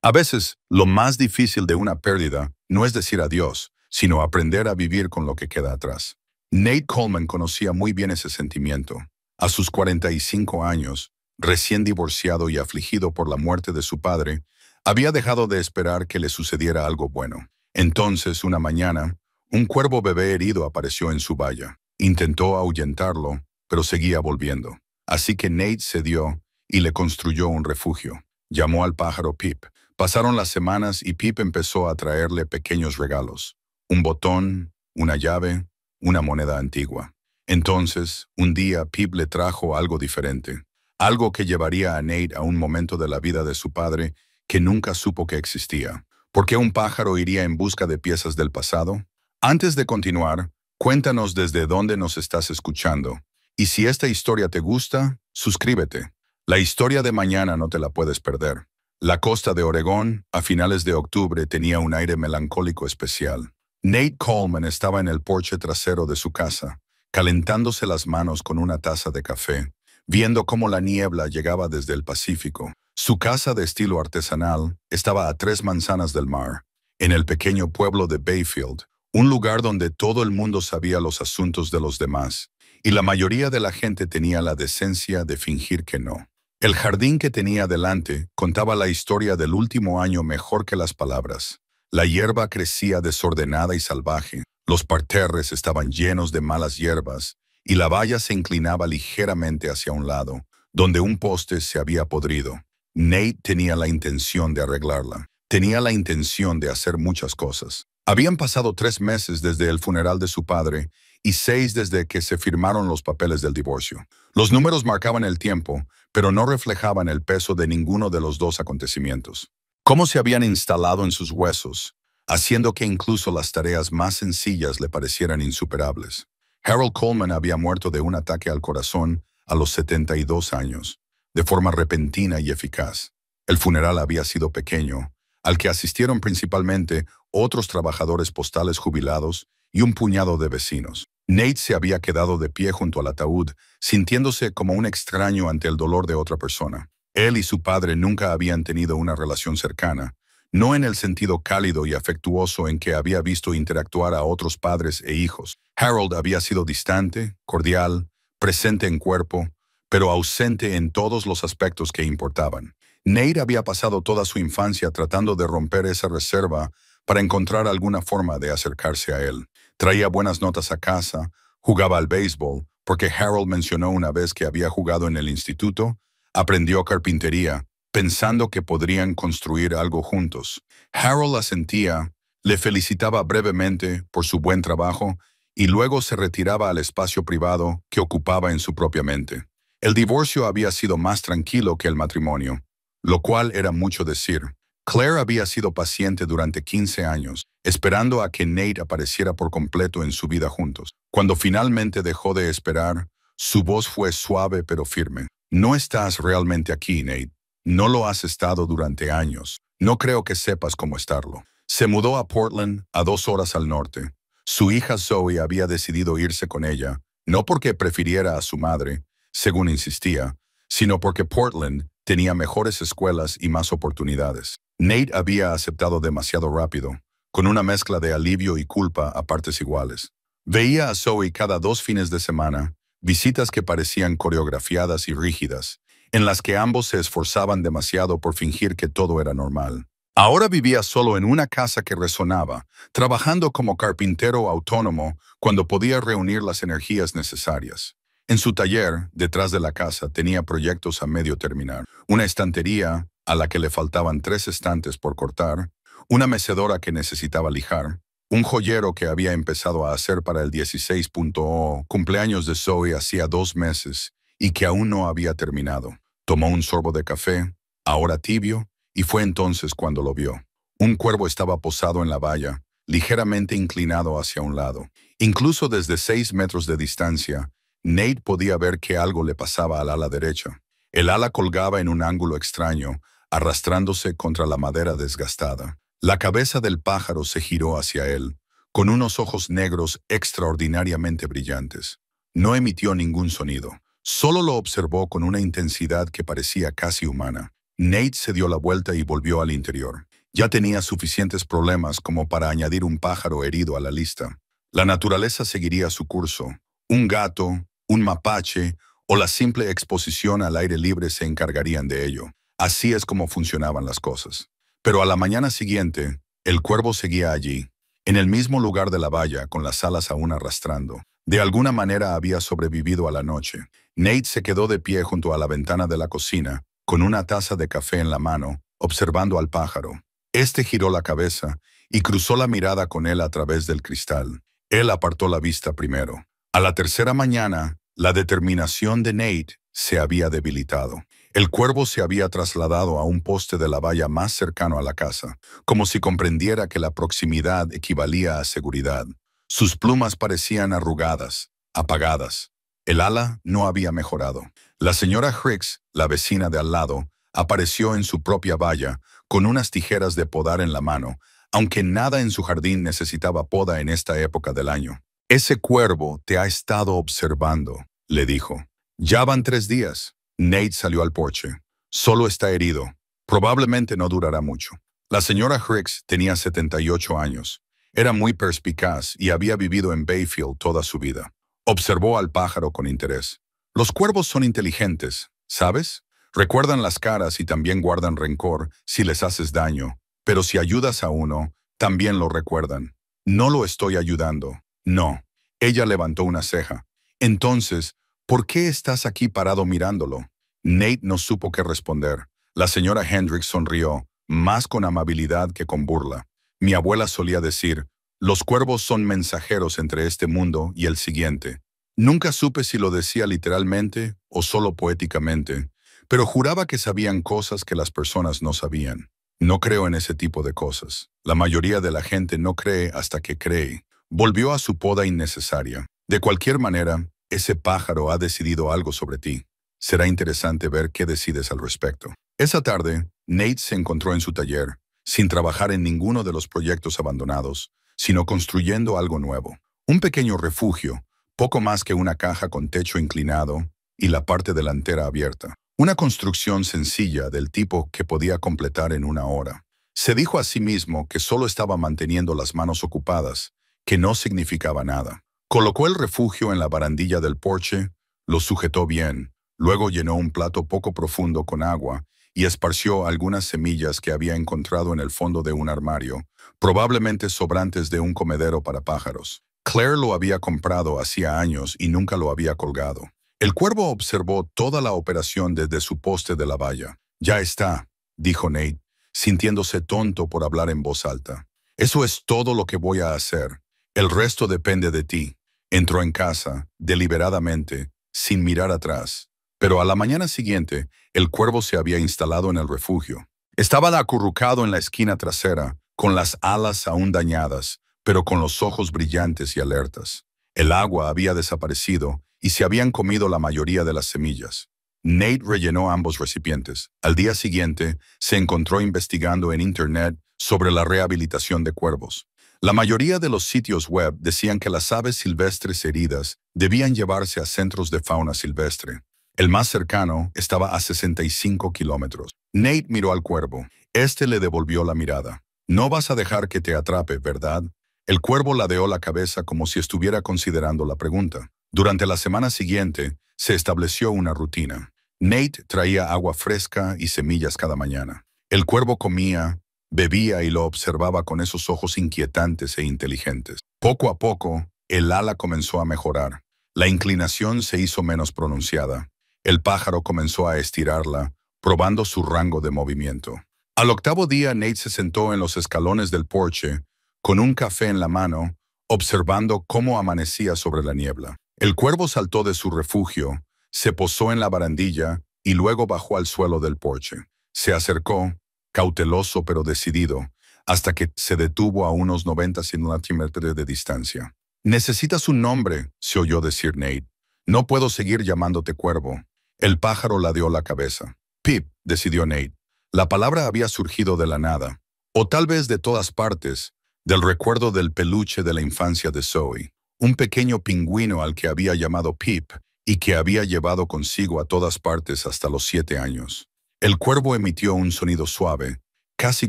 A veces, lo más difícil de una pérdida no es decir adiós, sino aprender a vivir con lo que queda atrás. Nate Coleman conocía muy bien ese sentimiento. A sus 45 años, recién divorciado y afligido por la muerte de su padre, había dejado de esperar que le sucediera algo bueno. Entonces, una mañana, un cuervo bebé herido apareció en su valla. Intentó ahuyentarlo, pero seguía volviendo. Así que Nate cedió y le construyó un refugio. Llamó al pájaro Pip. Pasaron las semanas y Pip empezó a traerle pequeños regalos. Un botón, una llave, una moneda antigua. Entonces, un día Pip le trajo algo diferente. Algo que llevaría a Nate a un momento de la vida de su padre que nunca supo que existía. ¿Por qué un pájaro iría en busca de piezas del pasado? Antes de continuar, cuéntanos desde dónde nos estás escuchando. Y si esta historia te gusta, suscríbete. La historia de mañana no te la puedes perder. La costa de Oregón, a finales de octubre, tenía un aire melancólico especial. Nate Coleman estaba en el porche trasero de su casa, calentándose las manos con una taza de café, viendo cómo la niebla llegaba desde el Pacífico. Su casa de estilo artesanal estaba a 3 manzanas del mar, en el pequeño pueblo de Bayfield, un lugar donde todo el mundo sabía los asuntos de los demás, y la mayoría de la gente tenía la decencia de fingir que no. El jardín que tenía delante contaba la historia del último año mejor que las palabras. La hierba crecía desordenada y salvaje, los parterres estaban llenos de malas hierbas, y la valla se inclinaba ligeramente hacia un lado, donde un poste se había podrido. Nate tenía la intención de arreglarla. Tenía la intención de hacer muchas cosas. Habían pasado 3 meses desde el funeral de su padre y 6 desde que se firmaron los papeles del divorcio. Los números marcaban el tiempo, pero no reflejaban el peso de ninguno de los dos acontecimientos. Cómo se habían instalado en sus huesos, haciendo que incluso las tareas más sencillas le parecieran insuperables. Harold Coleman había muerto de un ataque al corazón a los 72 años, de forma repentina y eficaz. El funeral había sido pequeño, al que asistieron principalmente otros trabajadores postales jubilados y un puñado de vecinos. Nate se había quedado de pie junto al ataúd, sintiéndose como un extraño ante el dolor de otra persona. Él y su padre nunca habían tenido una relación cercana, no en el sentido cálido y afectuoso en que había visto interactuar a otros padres e hijos. Harold había sido distante, cordial, presente en cuerpo, pero ausente en todos los aspectos que importaban. Nate había pasado toda su infancia tratando de romper esa reserva para encontrar alguna forma de acercarse a él. Traía buenas notas a casa, jugaba al béisbol, porque Harold mencionó una vez que había jugado en el instituto, aprendió carpintería, pensando que podrían construir algo juntos. Harold asentía, le felicitaba brevemente por su buen trabajo y luego se retiraba al espacio privado que ocupaba en su propia mente. El divorcio había sido más tranquilo que el matrimonio, lo cual era mucho decir. Claire había sido paciente durante 15 años, esperando a que Nate apareciera por completo en su vida juntos. Cuando finalmente dejó de esperar, su voz fue suave pero firme. No estás realmente aquí, Nate. No lo has estado durante años. No creo que sepas cómo estarlo. Se mudó a Portland, a 2 horas al norte. Su hija Zoe había decidido irse con ella, no porque prefiriera a su madre, según insistía, sino porque Portland tenía mejores escuelas y más oportunidades. Nate había aceptado demasiado rápido, con una mezcla de alivio y culpa a partes iguales. Veía a Zoe cada 2 fines de semana, visitas que parecían coreografiadas y rígidas, en las que ambos se esforzaban demasiado por fingir que todo era normal. Ahora vivía solo en una casa que resonaba, trabajando como carpintero autónomo cuando podía reunir las energías necesarias. En su taller, detrás de la casa, tenía proyectos a medio terminar. Una estantería a la que le faltaban 3 estantes por cortar, una mecedora que necesitaba lijar, un joyero que había empezado a hacer para el 16.0 cumpleaños de Zoe hacía 2 meses y que aún no había terminado. Tomó un sorbo de café, ahora tibio, y fue entonces cuando lo vio. Un cuervo estaba posado en la valla, ligeramente inclinado hacia un lado. Incluso desde 6 metros de distancia, Nate podía ver que algo le pasaba al ala derecha. El ala colgaba en un ángulo extraño, arrastrándose contra la madera desgastada. La cabeza del pájaro se giró hacia él, con unos ojos negros extraordinariamente brillantes. No emitió ningún sonido, solo lo observó con una intensidad que parecía casi humana. Nate se dio la vuelta y volvió al interior. Ya tenía suficientes problemas como para añadir un pájaro herido a la lista. La naturaleza seguiría su curso. Un gato, un mapache o la simple exposición al aire libre se encargarían de ello. Así es como funcionaban las cosas. Pero a la mañana siguiente, el cuervo seguía allí, en el mismo lugar de la valla, con las alas aún arrastrando. De alguna manera había sobrevivido a la noche. Nate se quedó de pie junto a la ventana de la cocina, con una taza de café en la mano, observando al pájaro. Este giró la cabeza y cruzó la mirada con él a través del cristal. Él apartó la vista primero. A la tercera mañana, la determinación de Nate se había debilitado. El cuervo se había trasladado a un poste de la valla más cercano a la casa, como si comprendiera que la proximidad equivalía a seguridad. Sus plumas parecían arrugadas, apagadas. El ala no había mejorado. La señora Hicks, la vecina de al lado, apareció en su propia valla, con unas tijeras de podar en la mano, aunque nada en su jardín necesitaba poda en esta época del año. «Ese cuervo te ha estado observando», le dijo. «Ya van 3 días». Nate salió al porche. «Solo está herido. Probablemente no durará mucho». La señora Hicks tenía 78 años. Era muy perspicaz y había vivido en Bayfield toda su vida. Observó al pájaro con interés. «Los cuervos son inteligentes, ¿sabes? Recuerdan las caras y también guardan rencor si les haces daño, pero si ayudas a uno, también lo recuerdan». «No lo estoy ayudando». «No». Ella levantó una ceja. «Entonces, ¿por qué estás aquí parado mirándolo?» Nate no supo qué responder. La señora Hendricks sonrió, más con amabilidad que con burla. «Mi abuela solía decir, los cuervos son mensajeros entre este mundo y el siguiente». Nunca supe si lo decía literalmente o solo poéticamente, pero juraba que sabían cosas que las personas no sabían. No creo en ese tipo de cosas. La mayoría de la gente no cree hasta que cree. Volvió a su poda innecesaria. «De cualquier manera, ese pájaro ha decidido algo sobre ti. Será interesante ver qué decides al respecto». Esa tarde, Nate se encontró en su taller, sin trabajar en ninguno de los proyectos abandonados, sino construyendo algo nuevo. Un pequeño refugio, poco más que una caja con techo inclinado y la parte delantera abierta. Una construcción sencilla del tipo que podía completar en 1 hora. Se dijo a sí mismo que solo estaba manteniendo las manos ocupadas, que no significaba nada. Colocó el refugio en la barandilla del porche, lo sujetó bien, luego llenó un plato poco profundo con agua y esparció algunas semillas que había encontrado en el fondo de un armario, probablemente sobrantes de un comedero para pájaros. Claire lo había comprado hacía años y nunca lo había colgado. El cuervo observó toda la operación desde su poste de la valla. «Ya está», dijo Nate, sintiéndose tonto por hablar en voz alta. «Eso es todo lo que voy a hacer. El resto depende de ti». Entró en casa, deliberadamente, sin mirar atrás. Pero a la mañana siguiente, el cuervo se había instalado en el refugio. Estaba acurrucado en la esquina trasera, con las alas aún dañadas, pero con los ojos brillantes y alertas. El agua había desaparecido y se habían comido la mayoría de las semillas. Nate rellenó ambos recipientes. Al día siguiente, se encontró investigando en Internet sobre la rehabilitación de cuervos. La mayoría de los sitios web decían que las aves silvestres heridas debían llevarse a centros de fauna silvestre. El más cercano estaba a 65 kilómetros. Nate miró al cuervo. Este le devolvió la mirada. «No vas a dejar que te atrape, ¿verdad?» El cuervo ladeó la cabeza como si estuviera considerando la pregunta. Durante la semana siguiente, se estableció una rutina. Nate traía agua fresca y semillas cada mañana. El cuervo comía, bebía y lo observaba con esos ojos inquietantes e inteligentes. Poco a poco, el ala comenzó a mejorar. La inclinación se hizo menos pronunciada. El pájaro comenzó a estirarla, probando su rango de movimiento. Al 8º día, Nate se sentó en los escalones del porche, con un café en la mano, observando cómo amanecía sobre la niebla. El cuervo saltó de su refugio, se posó en la barandilla y luego bajó al suelo del porche. Se acercó, cauteloso pero decidido, hasta que se detuvo a unos 90 centímetros de distancia. «Necesitas un nombre», se oyó decir Nate. «No puedo seguir llamándote cuervo». El pájaro ladeó la cabeza. «Pip», decidió Nate. La palabra había surgido de la nada, o tal vez de todas partes, del recuerdo del peluche de la infancia de Zoe, un pequeño pingüino al que había llamado Pip y que había llevado consigo a todas partes hasta los 7 años. El cuervo emitió un sonido suave, casi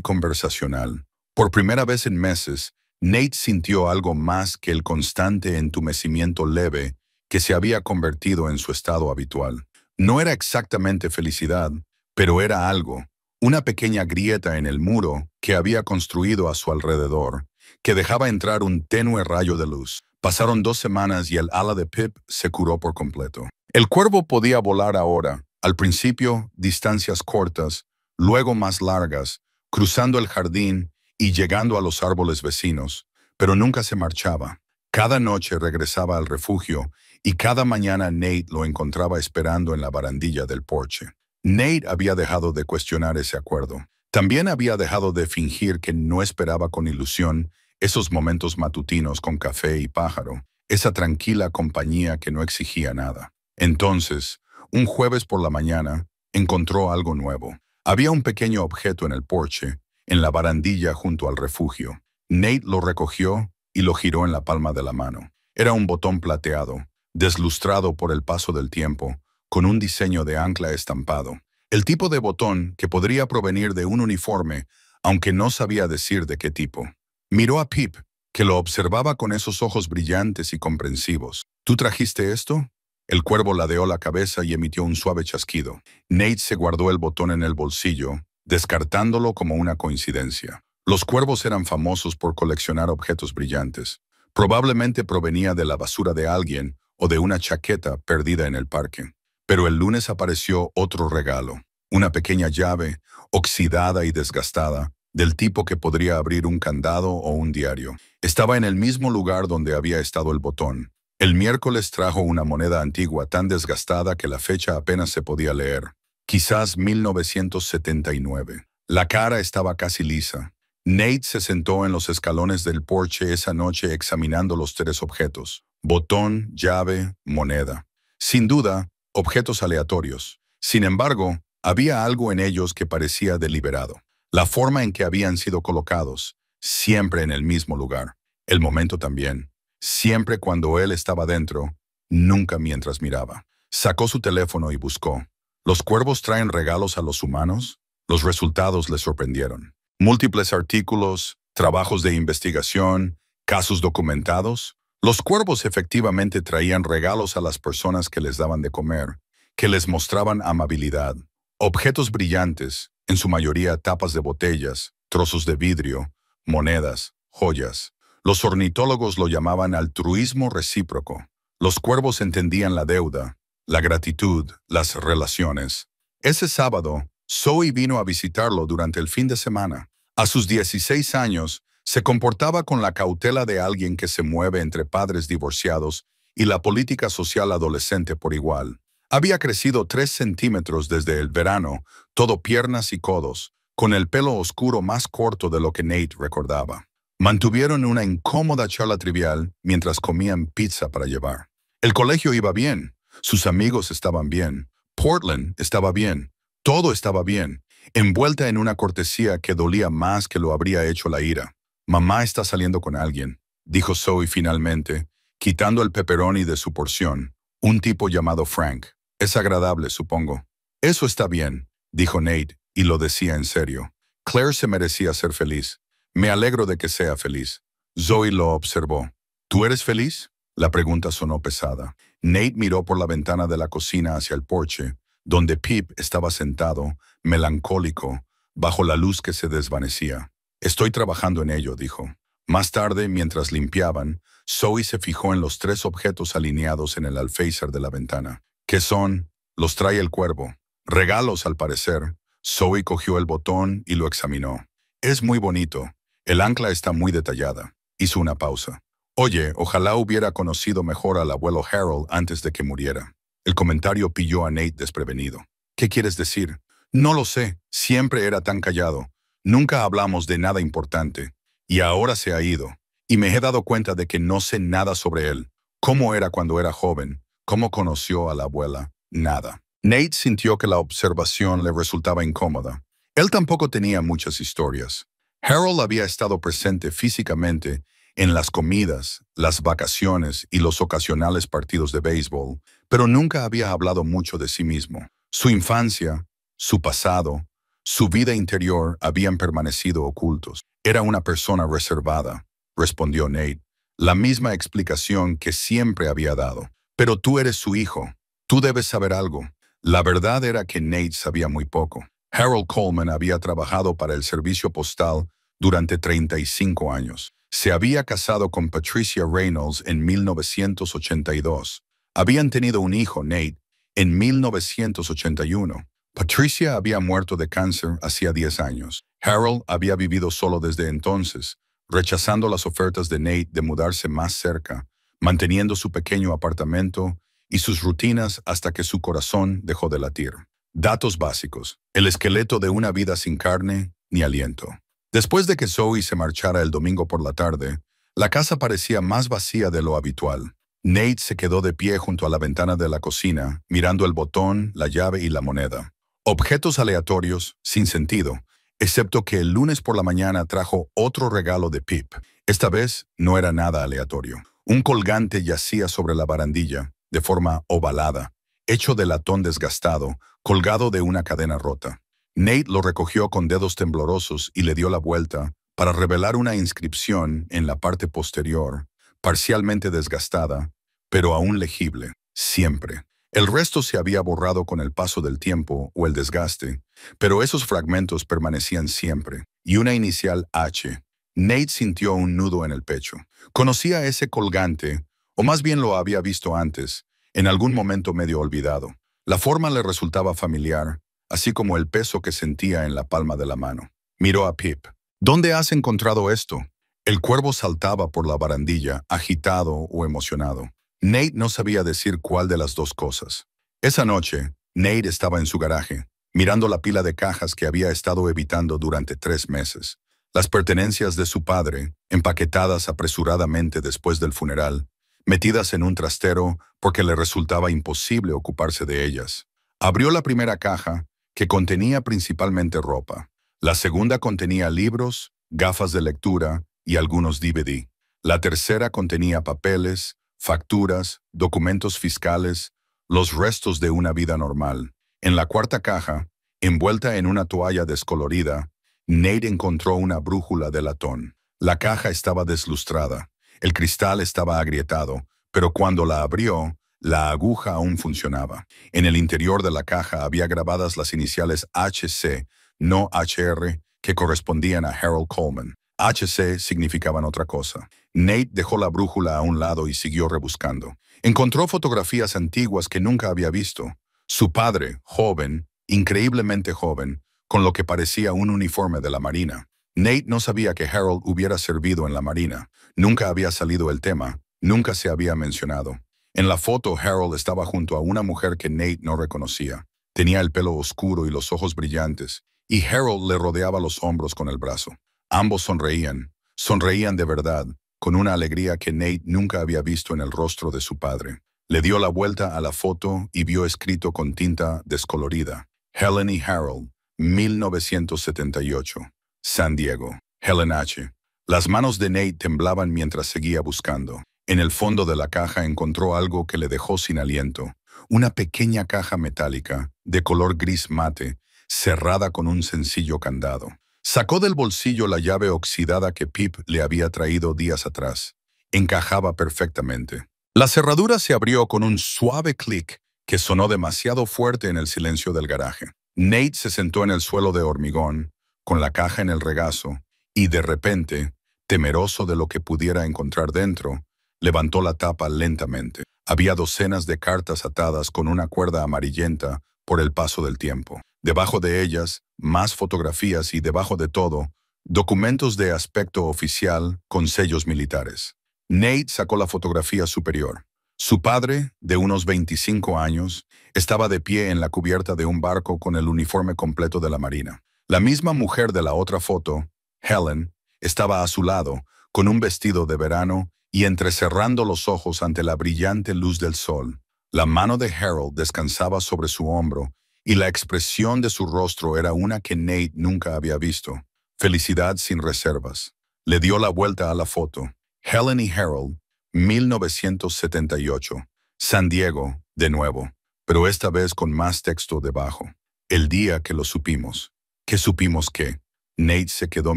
conversacional. Por primera vez en meses, Nate sintió algo más que el constante entumecimiento leve que se había convertido en su estado habitual. No era exactamente felicidad, pero era algo, una pequeña grieta en el muro que había construido a su alrededor, que dejaba entrar un tenue rayo de luz. Pasaron 2 semanas y el ala de Pip se curó por completo. El cuervo podía volar ahora, al principio distancias cortas, luego más largas, cruzando el jardín y llegando a los árboles vecinos, pero nunca se marchaba. Cada noche regresaba al refugio y cada mañana Nate lo encontraba esperando en la barandilla del porche. Nate había dejado de cuestionar ese acuerdo. También había dejado de fingir que no esperaba con ilusión esos momentos matutinos con café y pájaro, esa tranquila compañía que no exigía nada. Entonces, un jueves por la mañana, encontró algo nuevo. Había un pequeño objeto en el porche, en la barandilla junto al refugio. Nate lo recogió y lo giró en la palma de la mano. Era un botón plateado, deslustrado por el paso del tiempo, con un diseño de ancla estampado. El tipo de botón que podría provenir de un uniforme, aunque no sabía decir de qué tipo. Miró a Pip, que lo observaba con esos ojos brillantes y comprensivos. ¿Tú trajiste esto? El cuervo ladeó la cabeza y emitió un suave chasquido. Nate se guardó el botón en el bolsillo, descartándolo como una coincidencia. Los cuervos eran famosos por coleccionar objetos brillantes. Probablemente provenía de la basura de alguien o de una chaqueta perdida en el parque. Pero el lunes apareció otro regalo, una pequeña llave, oxidada y desgastada, del tipo que podría abrir un candado o un diario. Estaba en el mismo lugar donde había estado el botón. El miércoles trajo una moneda antigua tan desgastada que la fecha apenas se podía leer. Quizás 1979. La cara estaba casi lisa. Nate se sentó en los escalones del porche esa noche examinando los 3 objetos. Botón, llave, moneda. Sin duda, objetos aleatorios. Sin embargo, había algo en ellos que parecía deliberado. La forma en que habían sido colocados, siempre en el mismo lugar. El momento también. Siempre cuando él estaba dentro, nunca mientras miraba. Sacó su teléfono y buscó. ¿Los cuervos traen regalos a los humanos? Los resultados le sorprendieron. Múltiples artículos, trabajos de investigación, casos documentados. Los cuervos efectivamente traían regalos a las personas que les daban de comer, que les mostraban amabilidad. Objetos brillantes, en su mayoría tapas de botellas, trozos de vidrio, monedas, joyas. Los ornitólogos lo llamaban altruismo recíproco. Los cuervos entendían la deuda, la gratitud, las relaciones. Ese sábado, Zoe vino a visitarlo durante el fin de semana. A sus 16 años, se comportaba con la cautela de alguien que se mueve entre padres divorciados y la política social adolescente por igual. Había crecido 3 centímetros desde el verano, todo piernas y codos, con el pelo oscuro más corto de lo que Nate recordaba. Mantuvieron una incómoda charla trivial mientras comían pizza para llevar. El colegio iba bien, sus amigos estaban bien, Portland estaba bien, todo estaba bien, envuelta en una cortesía que dolía más que lo habría hecho la ira. «Mamá está saliendo con alguien», dijo Zoe finalmente, quitando el pepperoni de su porción. «Un tipo llamado Frank. Es agradable, supongo». «Eso está bien», dijo Nate, y lo decía en serio. Claire se merecía ser feliz. «Me alegro de que sea feliz». Zoe lo observó. «¿Tú eres feliz?». La pregunta sonó pesada. Nate miró por la ventana de la cocina hacia el porche, donde Pip estaba sentado, melancólico, bajo la luz que se desvanecía. «Estoy trabajando en ello», dijo. Más tarde, mientras limpiaban, Zoe se fijó en los 3 objetos alineados en el alféizar de la ventana. «¿Qué son?». «Los trae el cuervo». «Regalos, al parecer». Zoe cogió el botón y lo examinó. «Es muy bonito. El ancla está muy detallada». Hizo una pausa. «Oye, ojalá hubiera conocido mejor al abuelo Harold antes de que muriera». El comentario pilló a Nate desprevenido. «¿Qué quieres decir?». «No lo sé. Siempre era tan callado. Nunca hablamos de nada importante. Y ahora se ha ido. Y me he dado cuenta de que no sé nada sobre él. ¿Cómo era cuando era joven? ¿Cómo conoció a la abuela? Nada». Nate sintió que la observación le resultaba incómoda. Él tampoco tenía muchas historias. Harold había estado presente físicamente en las comidas, las vacaciones y los ocasionales partidos de béisbol, pero nunca había hablado mucho de sí mismo. Su infancia, su pasado, su vida interior habían permanecido ocultos. Era una persona reservada, respondió Nate, la misma explicación que siempre había dado. Pero tú eres su hijo. Tú debes saber algo. La verdad era que Nate sabía muy poco. Harold Coleman había trabajado para el servicio postal durante 35 años. Se había casado con Patricia Reynolds en 1982. Habían tenido un hijo, Nate, en 1981. Patricia había muerto de cáncer hacía 10 años. Harold había vivido solo desde entonces, rechazando las ofertas de Nate de mudarse más cerca, manteniendo su pequeño apartamento y sus rutinas hasta que su corazón dejó de latir. Datos básicos. El esqueleto de una vida sin carne ni aliento. Después de que Zoe se marchara el domingo por la tarde, la casa parecía más vacía de lo habitual. Nate se quedó de pie junto a la ventana de la cocina, mirando el botón, la llave y la moneda. Objetos aleatorios, sin sentido, excepto que el lunes por la mañana trajo otro regalo de Pip. Esta vez no era nada aleatorio. Un colgante yacía sobre la barandilla, de forma ovalada, hecho de latón desgastado, colgado de una cadena rota. Nate lo recogió con dedos temblorosos y le dio la vuelta para revelar una inscripción en la parte posterior, parcialmente desgastada, pero aún legible, siempre. El resto se había borrado con el paso del tiempo o el desgaste, pero esos fragmentos permanecían siempre, y una inicial H. Nate sintió un nudo en el pecho. Conocía ese colgante, o más bien lo había visto antes, en algún momento medio olvidado. La forma le resultaba familiar, así como el peso que sentía en la palma de la mano. Miró a Pip. ¿Dónde has encontrado esto? El cuervo saltaba por la barandilla, agitado o emocionado. Nate no sabía decir cuál de las dos cosas. Esa noche, Nate estaba en su garaje, mirando la pila de cajas que había estado evitando durante 3 meses. Las pertenencias de su padre, empaquetadas apresuradamente después del funeral, metidas en un trastero porque le resultaba imposible ocuparse de ellas. Abrió la primera caja, que contenía principalmente ropa. La segunda contenía libros, gafas de lectura y algunos DVD. La tercera contenía papeles, facturas, documentos fiscales, los restos de una vida normal. En la cuarta caja, envuelta en una toalla descolorida, Nate encontró una brújula de latón. La caja estaba deslustrada. El cristal estaba agrietado, pero cuando la abrió, la aguja aún funcionaba. En el interior de la caja había grabadas las iniciales HC, no HR, que correspondían a Harold Coleman. HC significaban otra cosa. Nate dejó la brújula a un lado y siguió rebuscando. Encontró fotografías antiguas que nunca había visto. Su padre, joven, increíblemente joven, con lo que parecía un uniforme de la Marina. Nate no sabía que Harold hubiera servido en la Marina. Nunca había salido el tema, nunca se había mencionado. En la foto, Harold estaba junto a una mujer que Nate no reconocía. Tenía el pelo oscuro y los ojos brillantes, y Harold le rodeaba los hombros con el brazo. Ambos sonreían de verdad, con una alegría que Nate nunca había visto en el rostro de su padre. Le dio la vuelta a la foto y vio escrito con tinta descolorida: Helen y Harold, 1978. San Diego. Helen H. Las manos de Nate temblaban mientras seguía buscando. En el fondo de la caja encontró algo que le dejó sin aliento. Una pequeña caja metálica, de color gris mate, cerrada con un sencillo candado. Sacó del bolsillo la llave oxidada que Pip le había traído días atrás. Encajaba perfectamente. La cerradura se abrió con un suave clic que sonó demasiado fuerte en el silencio del garaje. Nate se sentó en el suelo de hormigón, con la caja en el regazo, y de repente, temeroso de lo que pudiera encontrar dentro, levantó la tapa lentamente. Había docenas de cartas atadas con una cuerda amarillenta por el paso del tiempo. Debajo de ellas, más fotografías y debajo de todo, documentos de aspecto oficial con sellos militares. Nate sacó la fotografía superior. Su padre, de unos 25 años, estaba de pie en la cubierta de un barco con el uniforme completo de la Marina. La misma mujer de la otra foto, Helen, estaba a su lado, con un vestido de verano y entrecerrando los ojos ante la brillante luz del sol. La mano de Harold descansaba sobre su hombro y la expresión de su rostro era una que Nate nunca había visto. Felicidad sin reservas. Le dio la vuelta a la foto. Helen y Harold, 1978. San Diego, de nuevo, pero esta vez con más texto debajo. El día que lo supimos. ¿Qué supimos qué? Nate se quedó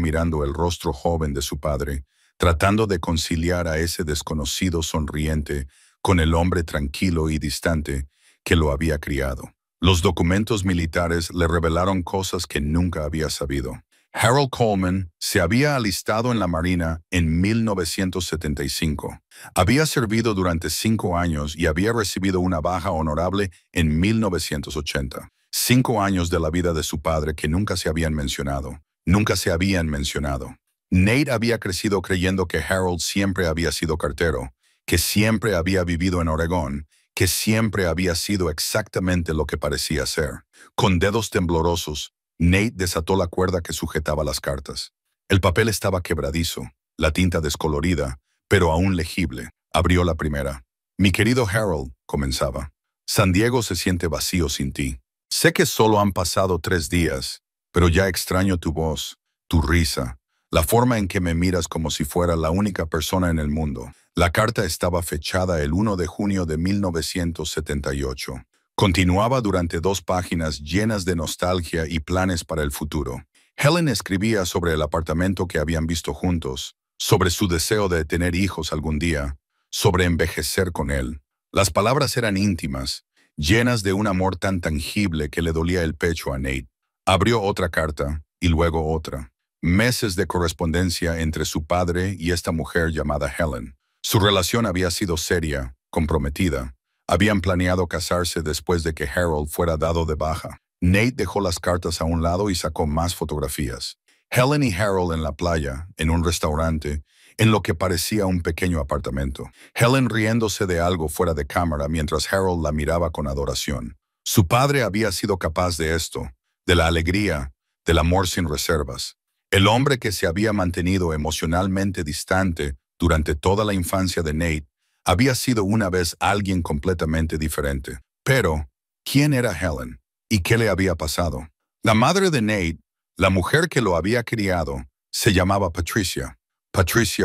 mirando el rostro joven de su padre, tratando de conciliar a ese desconocido sonriente con el hombre tranquilo y distante que lo había criado. Los documentos militares le revelaron cosas que nunca había sabido. Harold Coleman se había alistado en la Marina en 1975. Había servido durante 5 años y había recibido una baja honorable en 1980. 5 años de la vida de su padre que nunca se habían mencionado. Nunca se habían mencionado. Nate había crecido creyendo que Harold siempre había sido cartero, que siempre había vivido en Oregón, que siempre había sido exactamente lo que parecía ser. Con dedos temblorosos, Nate desató la cuerda que sujetaba las cartas. El papel estaba quebradizo, la tinta descolorida, pero aún legible. Abrió la primera. Mi querido Harold, comenzaba. San Diego se siente vacío sin ti. Sé que solo han pasado 3 días, pero ya extraño tu voz, tu risa, la forma en que me miras como si fuera la única persona en el mundo. La carta estaba fechada el 1 de junio de 1978. Continuaba durante 2 páginas llenas de nostalgia y planes para el futuro. Helen escribía sobre el apartamento que habían visto juntos, sobre su deseo de tener hijos algún día, sobre envejecer con él. Las palabras eran íntimas, llenas de un amor tan tangible que le dolía el pecho a Nate. Abrió otra carta, y luego otra. Meses de correspondencia entre su padre y esta mujer llamada Helen. Su relación había sido seria, comprometida. Habían planeado casarse después de que Harold fuera dado de baja. Nate dejó las cartas a un lado y sacó más fotografías. Helen y Harold en la playa, en un restaurante, en lo que parecía un pequeño apartamento. Helen riéndose de algo fuera de cámara mientras Harold la miraba con adoración. Su padre había sido capaz de esto, de la alegría, del amor sin reservas. El hombre que se había mantenido emocionalmente distante durante toda la infancia de Nate había sido una vez alguien completamente diferente. Pero, ¿quién era Helen? ¿Y qué le había pasado? La madre de Nate, la mujer que lo había criado, se llamaba Patricia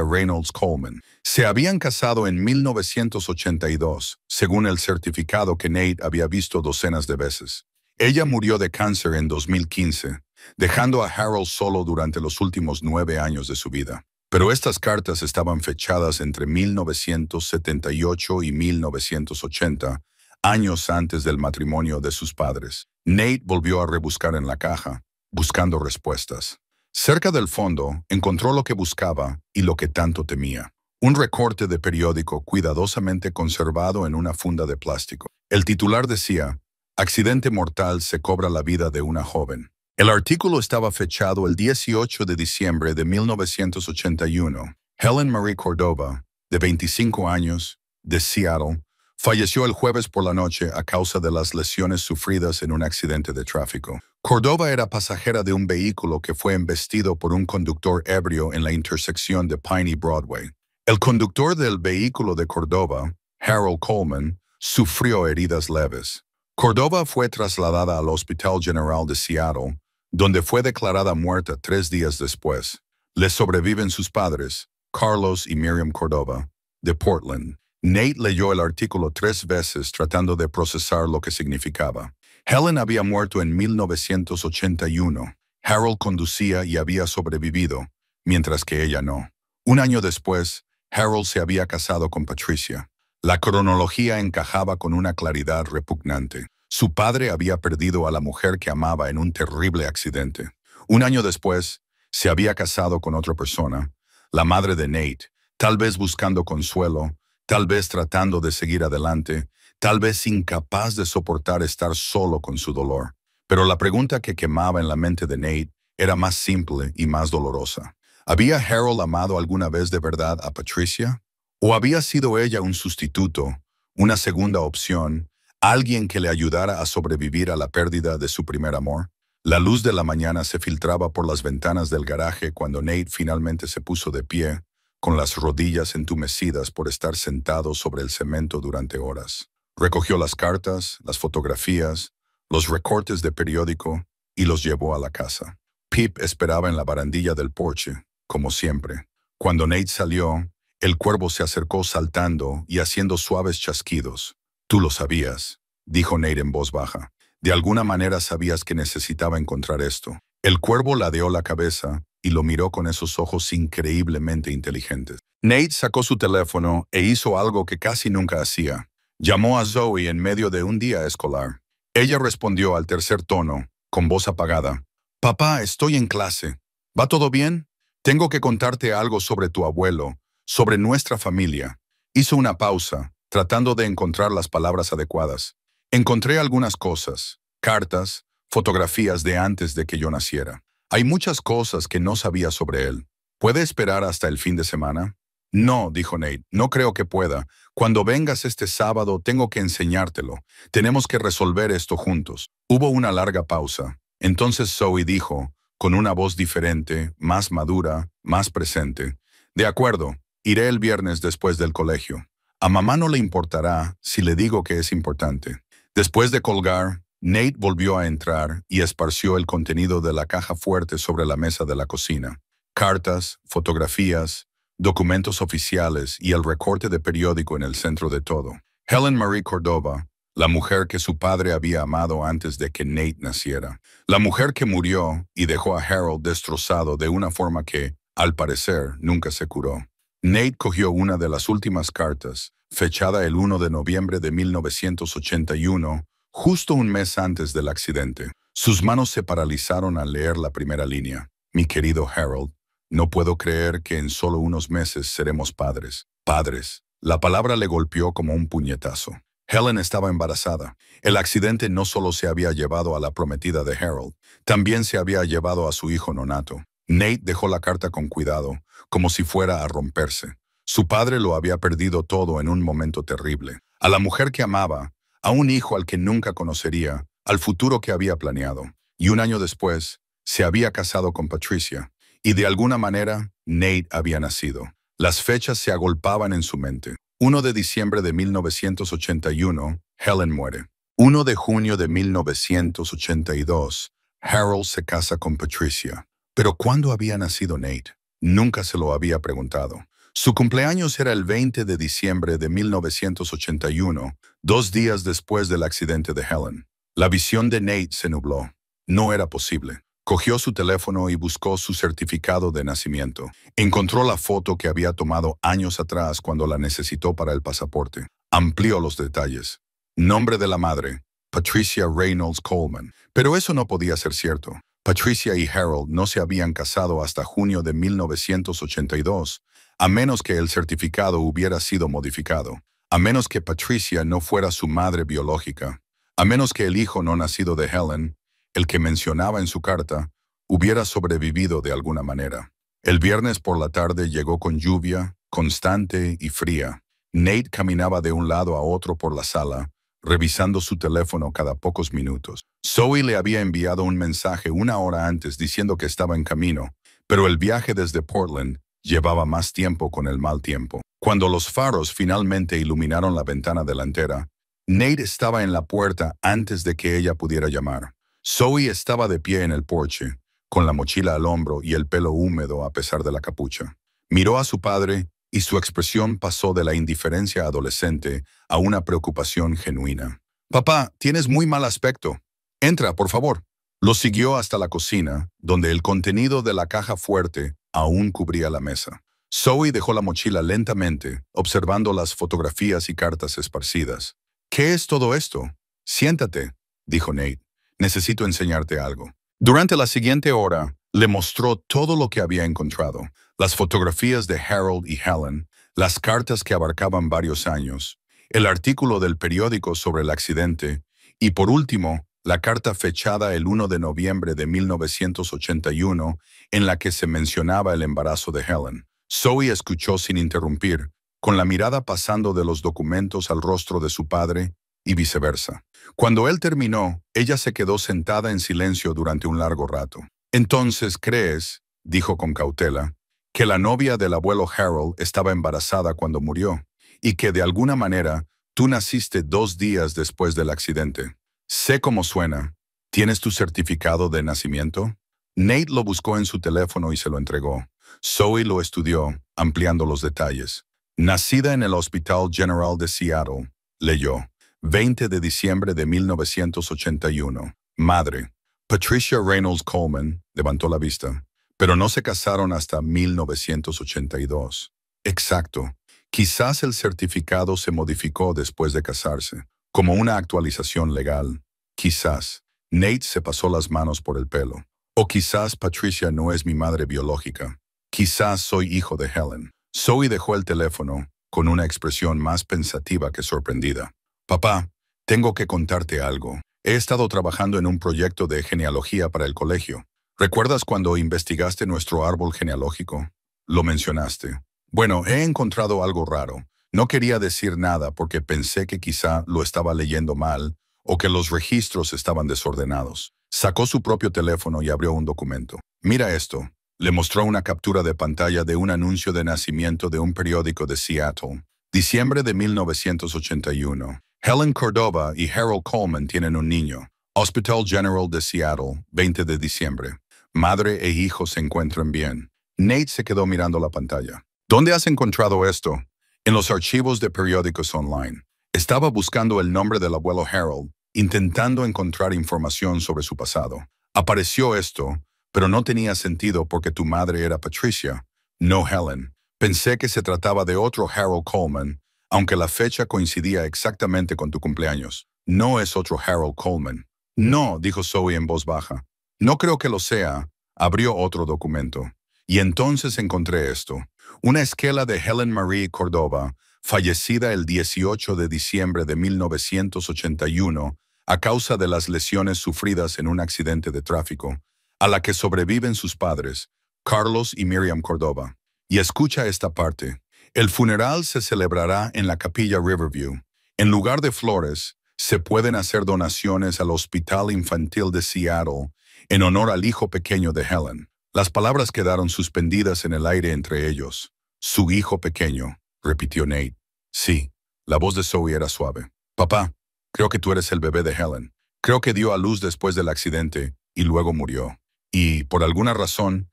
Reynolds Coleman. Se habían casado en 1982, según el certificado que Nate había visto docenas de veces. Ella murió de cáncer en 2015, dejando a Harold solo durante los últimos 9 años de su vida. Pero estas cartas estaban fechadas entre 1978 y 1980, años antes del matrimonio de sus padres. Nate volvió a rebuscar en la caja, buscando respuestas. Cerca del fondo, encontró lo que buscaba y lo que tanto temía. Un recorte de periódico cuidadosamente conservado en una funda de plástico. El titular decía, «Accidente mortal se cobra la vida de una joven». El artículo estaba fechado el 18 de diciembre de 1981. Helen Marie Cordova, de 25 años, de Seattle, falleció el jueves por la noche a causa de las lesiones sufridas en un accidente de tráfico. Cordova era pasajera de un vehículo que fue embestido por un conductor ebrio en la intersección de Pine y Broadway. El conductor del vehículo de Cordova, Harold Coleman, sufrió heridas leves. Cordova fue trasladada al Hospital General de Seattle, donde fue declarada muerta 3 días después. Le sobreviven sus padres, Carlos y Miriam Cordova, de Portland. Nate leyó el artículo 3 veces tratando de procesar lo que significaba. Helen había muerto en 1981. Harold conducía y había sobrevivido, mientras que ella no. 1 año después, Harold se había casado con Patricia. La cronología encajaba con una claridad repugnante. Su padre había perdido a la mujer que amaba en un terrible accidente. 1 año después, se había casado con otra persona, la madre de Nate, tal vez buscando consuelo, tal vez tratando de seguir adelante, tal vez incapaz de soportar estar solo con su dolor. Pero la pregunta que quemaba en la mente de Nate era más simple y más dolorosa. ¿Había Harold amado alguna vez de verdad a Patricia? ¿O había sido ella un sustituto, una segunda opción, alguien que le ayudara a sobrevivir a la pérdida de su primer amor? La luz de la mañana se filtraba por las ventanas del garaje cuando Nate finalmente se puso de pie, con las rodillas entumecidas por estar sentado sobre el cemento durante horas. Recogió las cartas, las fotografías, los recortes de periódico y los llevó a la casa. Pip esperaba en la barandilla del porche, como siempre. Cuando Nate salió, el cuervo se acercó saltando y haciendo suaves chasquidos. «Tú lo sabías», dijo Nate en voz baja. De alguna manera sabías que necesitaba encontrar esto. El cuervo ladeó la cabeza y lo miró con esos ojos increíblemente inteligentes. Nate sacó su teléfono e hizo algo que casi nunca hacía. Llamó a Zoe en medio de un día escolar. Ella respondió al tercer tono, con voz apagada. «Papá, estoy en clase. ¿Va todo bien? Tengo que contarte algo sobre tu abuelo, sobre nuestra familia». Hizo una pausa, tratando de encontrar las palabras adecuadas. «Encontré algunas cosas, cartas, fotografías de antes de que yo naciera. Hay muchas cosas que no sabía sobre él. ¿Puede esperar hasta el fin de semana?» «No», dijo Nate, «no creo que pueda. Cuando vengas este sábado tengo que enseñártelo. Tenemos que resolver esto juntos». Hubo una larga pausa. Entonces Zoe dijo, con una voz diferente, más madura, más presente. «De acuerdo, iré el viernes después del colegio. A mamá no le importará si le digo que es importante». Después de colgar, Nate volvió a entrar y esparció el contenido de la caja fuerte sobre la mesa de la cocina. Cartas, fotografías, documentos oficiales y el recorte de periódico en el centro de todo. Helen Marie Cordova, la mujer que su padre había amado antes de que Nate naciera. La mujer que murió y dejó a Harold destrozado de una forma que, al parecer, nunca se curó. Nate cogió una de las últimas cartas, fechada el 1 de noviembre de 1981, justo un mes antes del accidente. Sus manos se paralizaron al leer la primera línea. «Mi querido Harold, no puedo creer que en solo unos meses seremos padres». Padres. La palabra le golpeó como un puñetazo. Helen estaba embarazada. El accidente no solo se había llevado a la prometida de Harold, también se había llevado a su hijo nonato. Nate dejó la carta con cuidado, como si fuera a romperse. Su padre lo había perdido todo en un momento terrible. A la mujer que amaba, a un hijo al que nunca conocería, al futuro que había planeado. Y un año después, se había casado con Patricia. Y de alguna manera, Nate había nacido. Las fechas se agolpaban en su mente. 1 de diciembre de 1981, Helen muere. 1 de junio de 1982, Harold se casa con Patricia. Pero ¿cuándo había nacido Nate? Nunca se lo había preguntado. Su cumpleaños era el 20 de diciembre de 1981, 2 días después del accidente de Helen. La visión de Nate se nubló. No era posible. Cogió su teléfono y buscó su certificado de nacimiento. Encontró la foto que había tomado años atrás cuando la necesitó para el pasaporte. Amplió los detalles. Nombre de la madre, Patricia Reynolds Coleman. Pero eso no podía ser cierto. Patricia y Harold no se habían casado hasta junio de 1982, a menos que el certificado hubiera sido modificado, a menos que Patricia no fuera su madre biológica, a menos que el hijo no nacido de Helen, el que mencionaba en su carta, hubiera sobrevivido de alguna manera. El viernes por la tarde llegó con lluvia, constante y fría. Nate caminaba de un lado a otro por la sala, revisando su teléfono cada pocos minutos. Zoe le había enviado un mensaje 1 hora antes diciendo que estaba en camino, pero el viaje desde Portland llevaba más tiempo con el mal tiempo. Cuando los faros finalmente iluminaron la ventana delantera, Nate estaba en la puerta antes de que ella pudiera llamar. Zoe estaba de pie en el porche, con la mochila al hombro y el pelo húmedo a pesar de la capucha. Miró a su padre y su expresión pasó de la indiferencia adolescente a una preocupación genuina. «Papá, tienes muy mal aspecto. Entra, por favor». Lo siguió hasta la cocina, donde el contenido de la caja fuerte aún cubría la mesa. Zoe dejó la mochila lentamente, observando las fotografías y cartas esparcidas. «¿Qué es todo esto?» «Siéntate», dijo Nate. «Necesito enseñarte algo». Durante la siguiente hora, le mostró todo lo que había encontrado. Las fotografías de Harold y Helen, las cartas que abarcaban varios años, el artículo del periódico sobre el accidente y, por último, la carta fechada el 1 de noviembre de 1981 en la que se mencionaba el embarazo de Helen. Zoe escuchó sin interrumpir, con la mirada pasando de los documentos al rostro de su padre y viceversa. Cuando él terminó, ella se quedó sentada en silencio durante un largo rato. «Entonces, ¿crees?» dijo con cautela, «que la novia del abuelo Harold estaba embarazada cuando murió y que de alguna manera tú naciste 2 días después del accidente. Sé cómo suena. ¿Tienes tu certificado de nacimiento?» Nate lo buscó en su teléfono y se lo entregó. Zoe lo estudió, ampliando los detalles. «Nacida en el Hospital General de Seattle», leyó. 20 de diciembre de 1981. Madre. Patricia Reynolds Coleman levantó la vista, pero no se casaron hasta 1982. Exacto. Quizás el certificado se modificó después de casarse, como una actualización legal. Quizás. Nate se pasó las manos por el pelo. O quizás Patricia no es mi madre biológica. Quizás soy hijo de Helen. Zoe dejó el teléfono con una expresión más pensativa que sorprendida. Papá, tengo que contarte algo. He estado trabajando en un proyecto de genealogía para el colegio. ¿Recuerdas cuando investigaste nuestro árbol genealógico? Lo mencionaste. Bueno, he encontrado algo raro. No quería decir nada porque pensé que quizá lo estaba leyendo mal o que los registros estaban desordenados. Sacó su propio teléfono y abrió un documento. Mira esto. Le mostró una captura de pantalla de un anuncio de nacimiento de un periódico de Seattle. Diciembre de 1981. Helen Cordova y Harold Coleman tienen un niño. Hospital General de Seattle, 20 de diciembre. Madre e hijo se encuentran bien. Nate se quedó mirando la pantalla. ¿Dónde has encontrado esto? En los archivos de periódicos online. Estaba buscando el nombre del abuelo Harold, intentando encontrar información sobre su pasado. Apareció esto, pero no tenía sentido porque tu madre era Patricia, no Helen. Pensé que se trataba de otro Harold Coleman, aunque la fecha coincidía exactamente con tu cumpleaños. No es otro Harold Coleman. No, dijo Zoe en voz baja. No creo que lo sea. Abrió otro documento. Y entonces encontré esto. Una esquela de Helen Marie Cordova, fallecida el 18 de diciembre de 1981 a causa de las lesiones sufridas en un accidente de tráfico, a la que sobreviven sus padres, Carlos y Miriam Cordova. Y escucha esta parte. El funeral se celebrará en la capilla Riverview. En lugar de flores, se pueden hacer donaciones al Hospital Infantil de Seattle en honor al hijo pequeño de Helen. Las palabras quedaron suspendidas en el aire entre ellos. Su hijo pequeño, repitió Nate. Sí, la voz de Zoe era suave. Papá, creo que tú eres el bebé de Helen. Creo que dio a luz después del accidente y luego murió. Y, por alguna razón,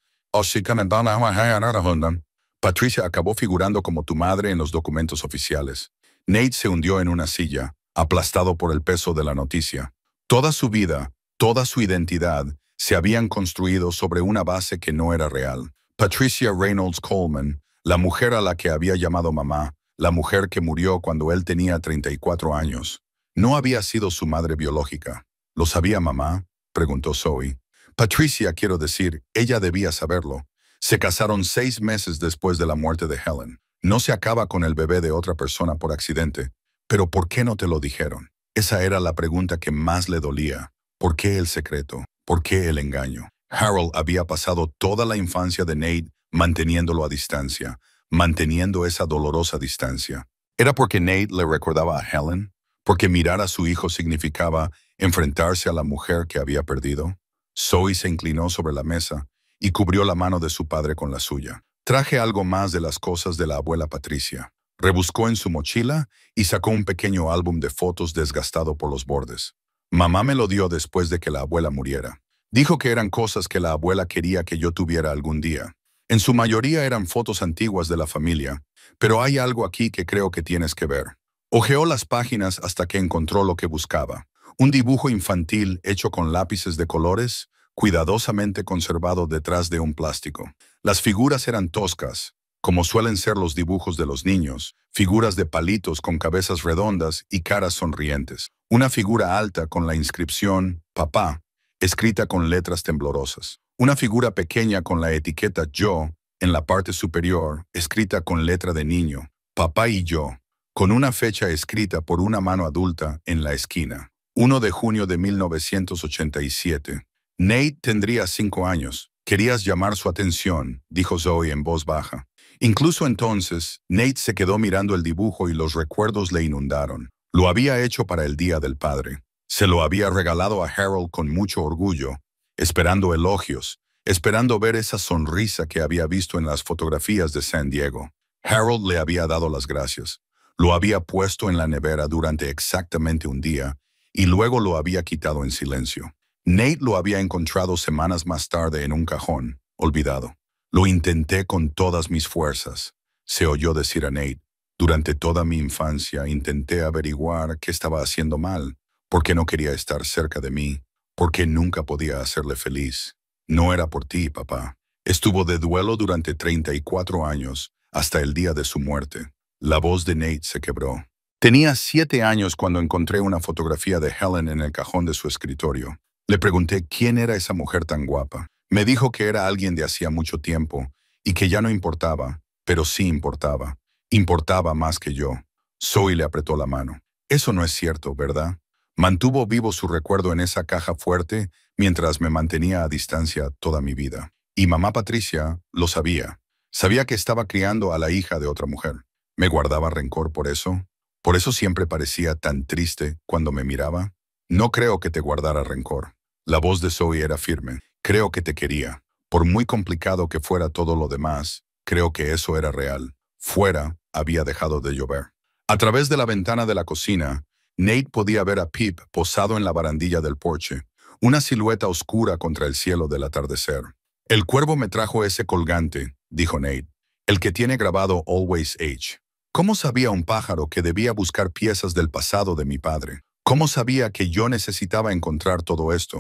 Patricia acabó figurando como tu madre en los documentos oficiales. Nate se hundió en una silla, aplastado por el peso de la noticia. Toda su vida, toda su identidad, se habían construido sobre una base que no era real. Patricia Reynolds Coleman, la mujer a la que había llamado mamá, la mujer que murió cuando él tenía 34 años, no había sido su madre biológica. ¿Lo sabía mamá?, preguntó Zoe. Patricia, quiero decir, ella debía saberlo. Se casaron 6 meses después de la muerte de Helen. No se acaba con el bebé de otra persona por accidente. ¿Pero por qué no te lo dijeron? Esa era la pregunta que más le dolía. ¿Por qué el secreto? ¿Por qué el engaño? Harold había pasado toda la infancia de Nate manteniéndolo a distancia, manteniendo esa dolorosa distancia. ¿Era porque Nate le recordaba a Helen? ¿Porque mirar a su hijo significaba enfrentarse a la mujer que había perdido? Zoe se inclinó sobre la mesa y cubrió la mano de su padre con la suya. Traje algo más de las cosas de la abuela Patricia. Rebuscó en su mochila y sacó un pequeño álbum de fotos desgastado por los bordes. Mamá me lo dio después de que la abuela muriera. Dijo que eran cosas que la abuela quería que yo tuviera algún día. En su mayoría eran fotos antiguas de la familia, pero hay algo aquí que creo que tienes que ver. Hojeó las páginas hasta que encontró lo que buscaba. Un dibujo infantil hecho con lápices de colores, cuidadosamente conservado detrás de un plástico. Las figuras eran toscas, como suelen ser los dibujos de los niños, figuras de palitos con cabezas redondas y caras sonrientes. Una figura alta con la inscripción «Papá», escrita con letras temblorosas. Una figura pequeña con la etiqueta «Yo» en la parte superior, escrita con letra de niño, «Papá y yo», con una fecha escrita por una mano adulta en la esquina. 1 de junio de 1987. Nate tendría 5 años. Querías llamar su atención, dijo Zoe en voz baja. Incluso entonces, Nate se quedó mirando el dibujo y los recuerdos le inundaron. Lo había hecho para el Día del Padre. Se lo había regalado a Harold con mucho orgullo, esperando elogios, esperando ver esa sonrisa que había visto en las fotografías de San Diego. Harold le había dado las gracias. Lo había puesto en la nevera durante exactamente un día y luego lo había quitado en silencio. Nate lo había encontrado semanas más tarde en un cajón, olvidado. Lo intenté con todas mis fuerzas, se oyó decir a Nate. Durante toda mi infancia intenté averiguar qué estaba haciendo mal, por qué no quería estar cerca de mí, por qué nunca podía hacerle feliz. No era por ti, papá. Estuvo de duelo durante 34 años, hasta el día de su muerte. La voz de Nate se quebró. Tenía 7 años cuando encontré una fotografía de Helen en el cajón de su escritorio. Le pregunté quién era esa mujer tan guapa. Me dijo que era alguien de hacía mucho tiempo y que ya no importaba, pero sí importaba. Importaba más que yo. Zoe le apretó la mano. Eso no es cierto, ¿verdad? Mantuvo vivo su recuerdo en esa caja fuerte mientras me mantenía a distancia toda mi vida. Y mamá Patricia lo sabía. Sabía que estaba criando a la hija de otra mujer. ¿Me guardaba rencor por eso? ¿Por eso siempre parecía tan triste cuando me miraba? No creo que te guardara rencor. La voz de Zoe era firme. Creo que te quería. Por muy complicado que fuera todo lo demás, creo que eso era real. Fuera había dejado de llover. A través de la ventana de la cocina, Nate podía ver a Pip posado en la barandilla del porche, una silueta oscura contra el cielo del atardecer. El cuervo me trajo ese colgante, dijo Nate, el que tiene grabado Always H. ¿Cómo sabía un pájaro que debía buscar piezas del pasado de mi padre? ¿Cómo sabía que yo necesitaba encontrar todo esto?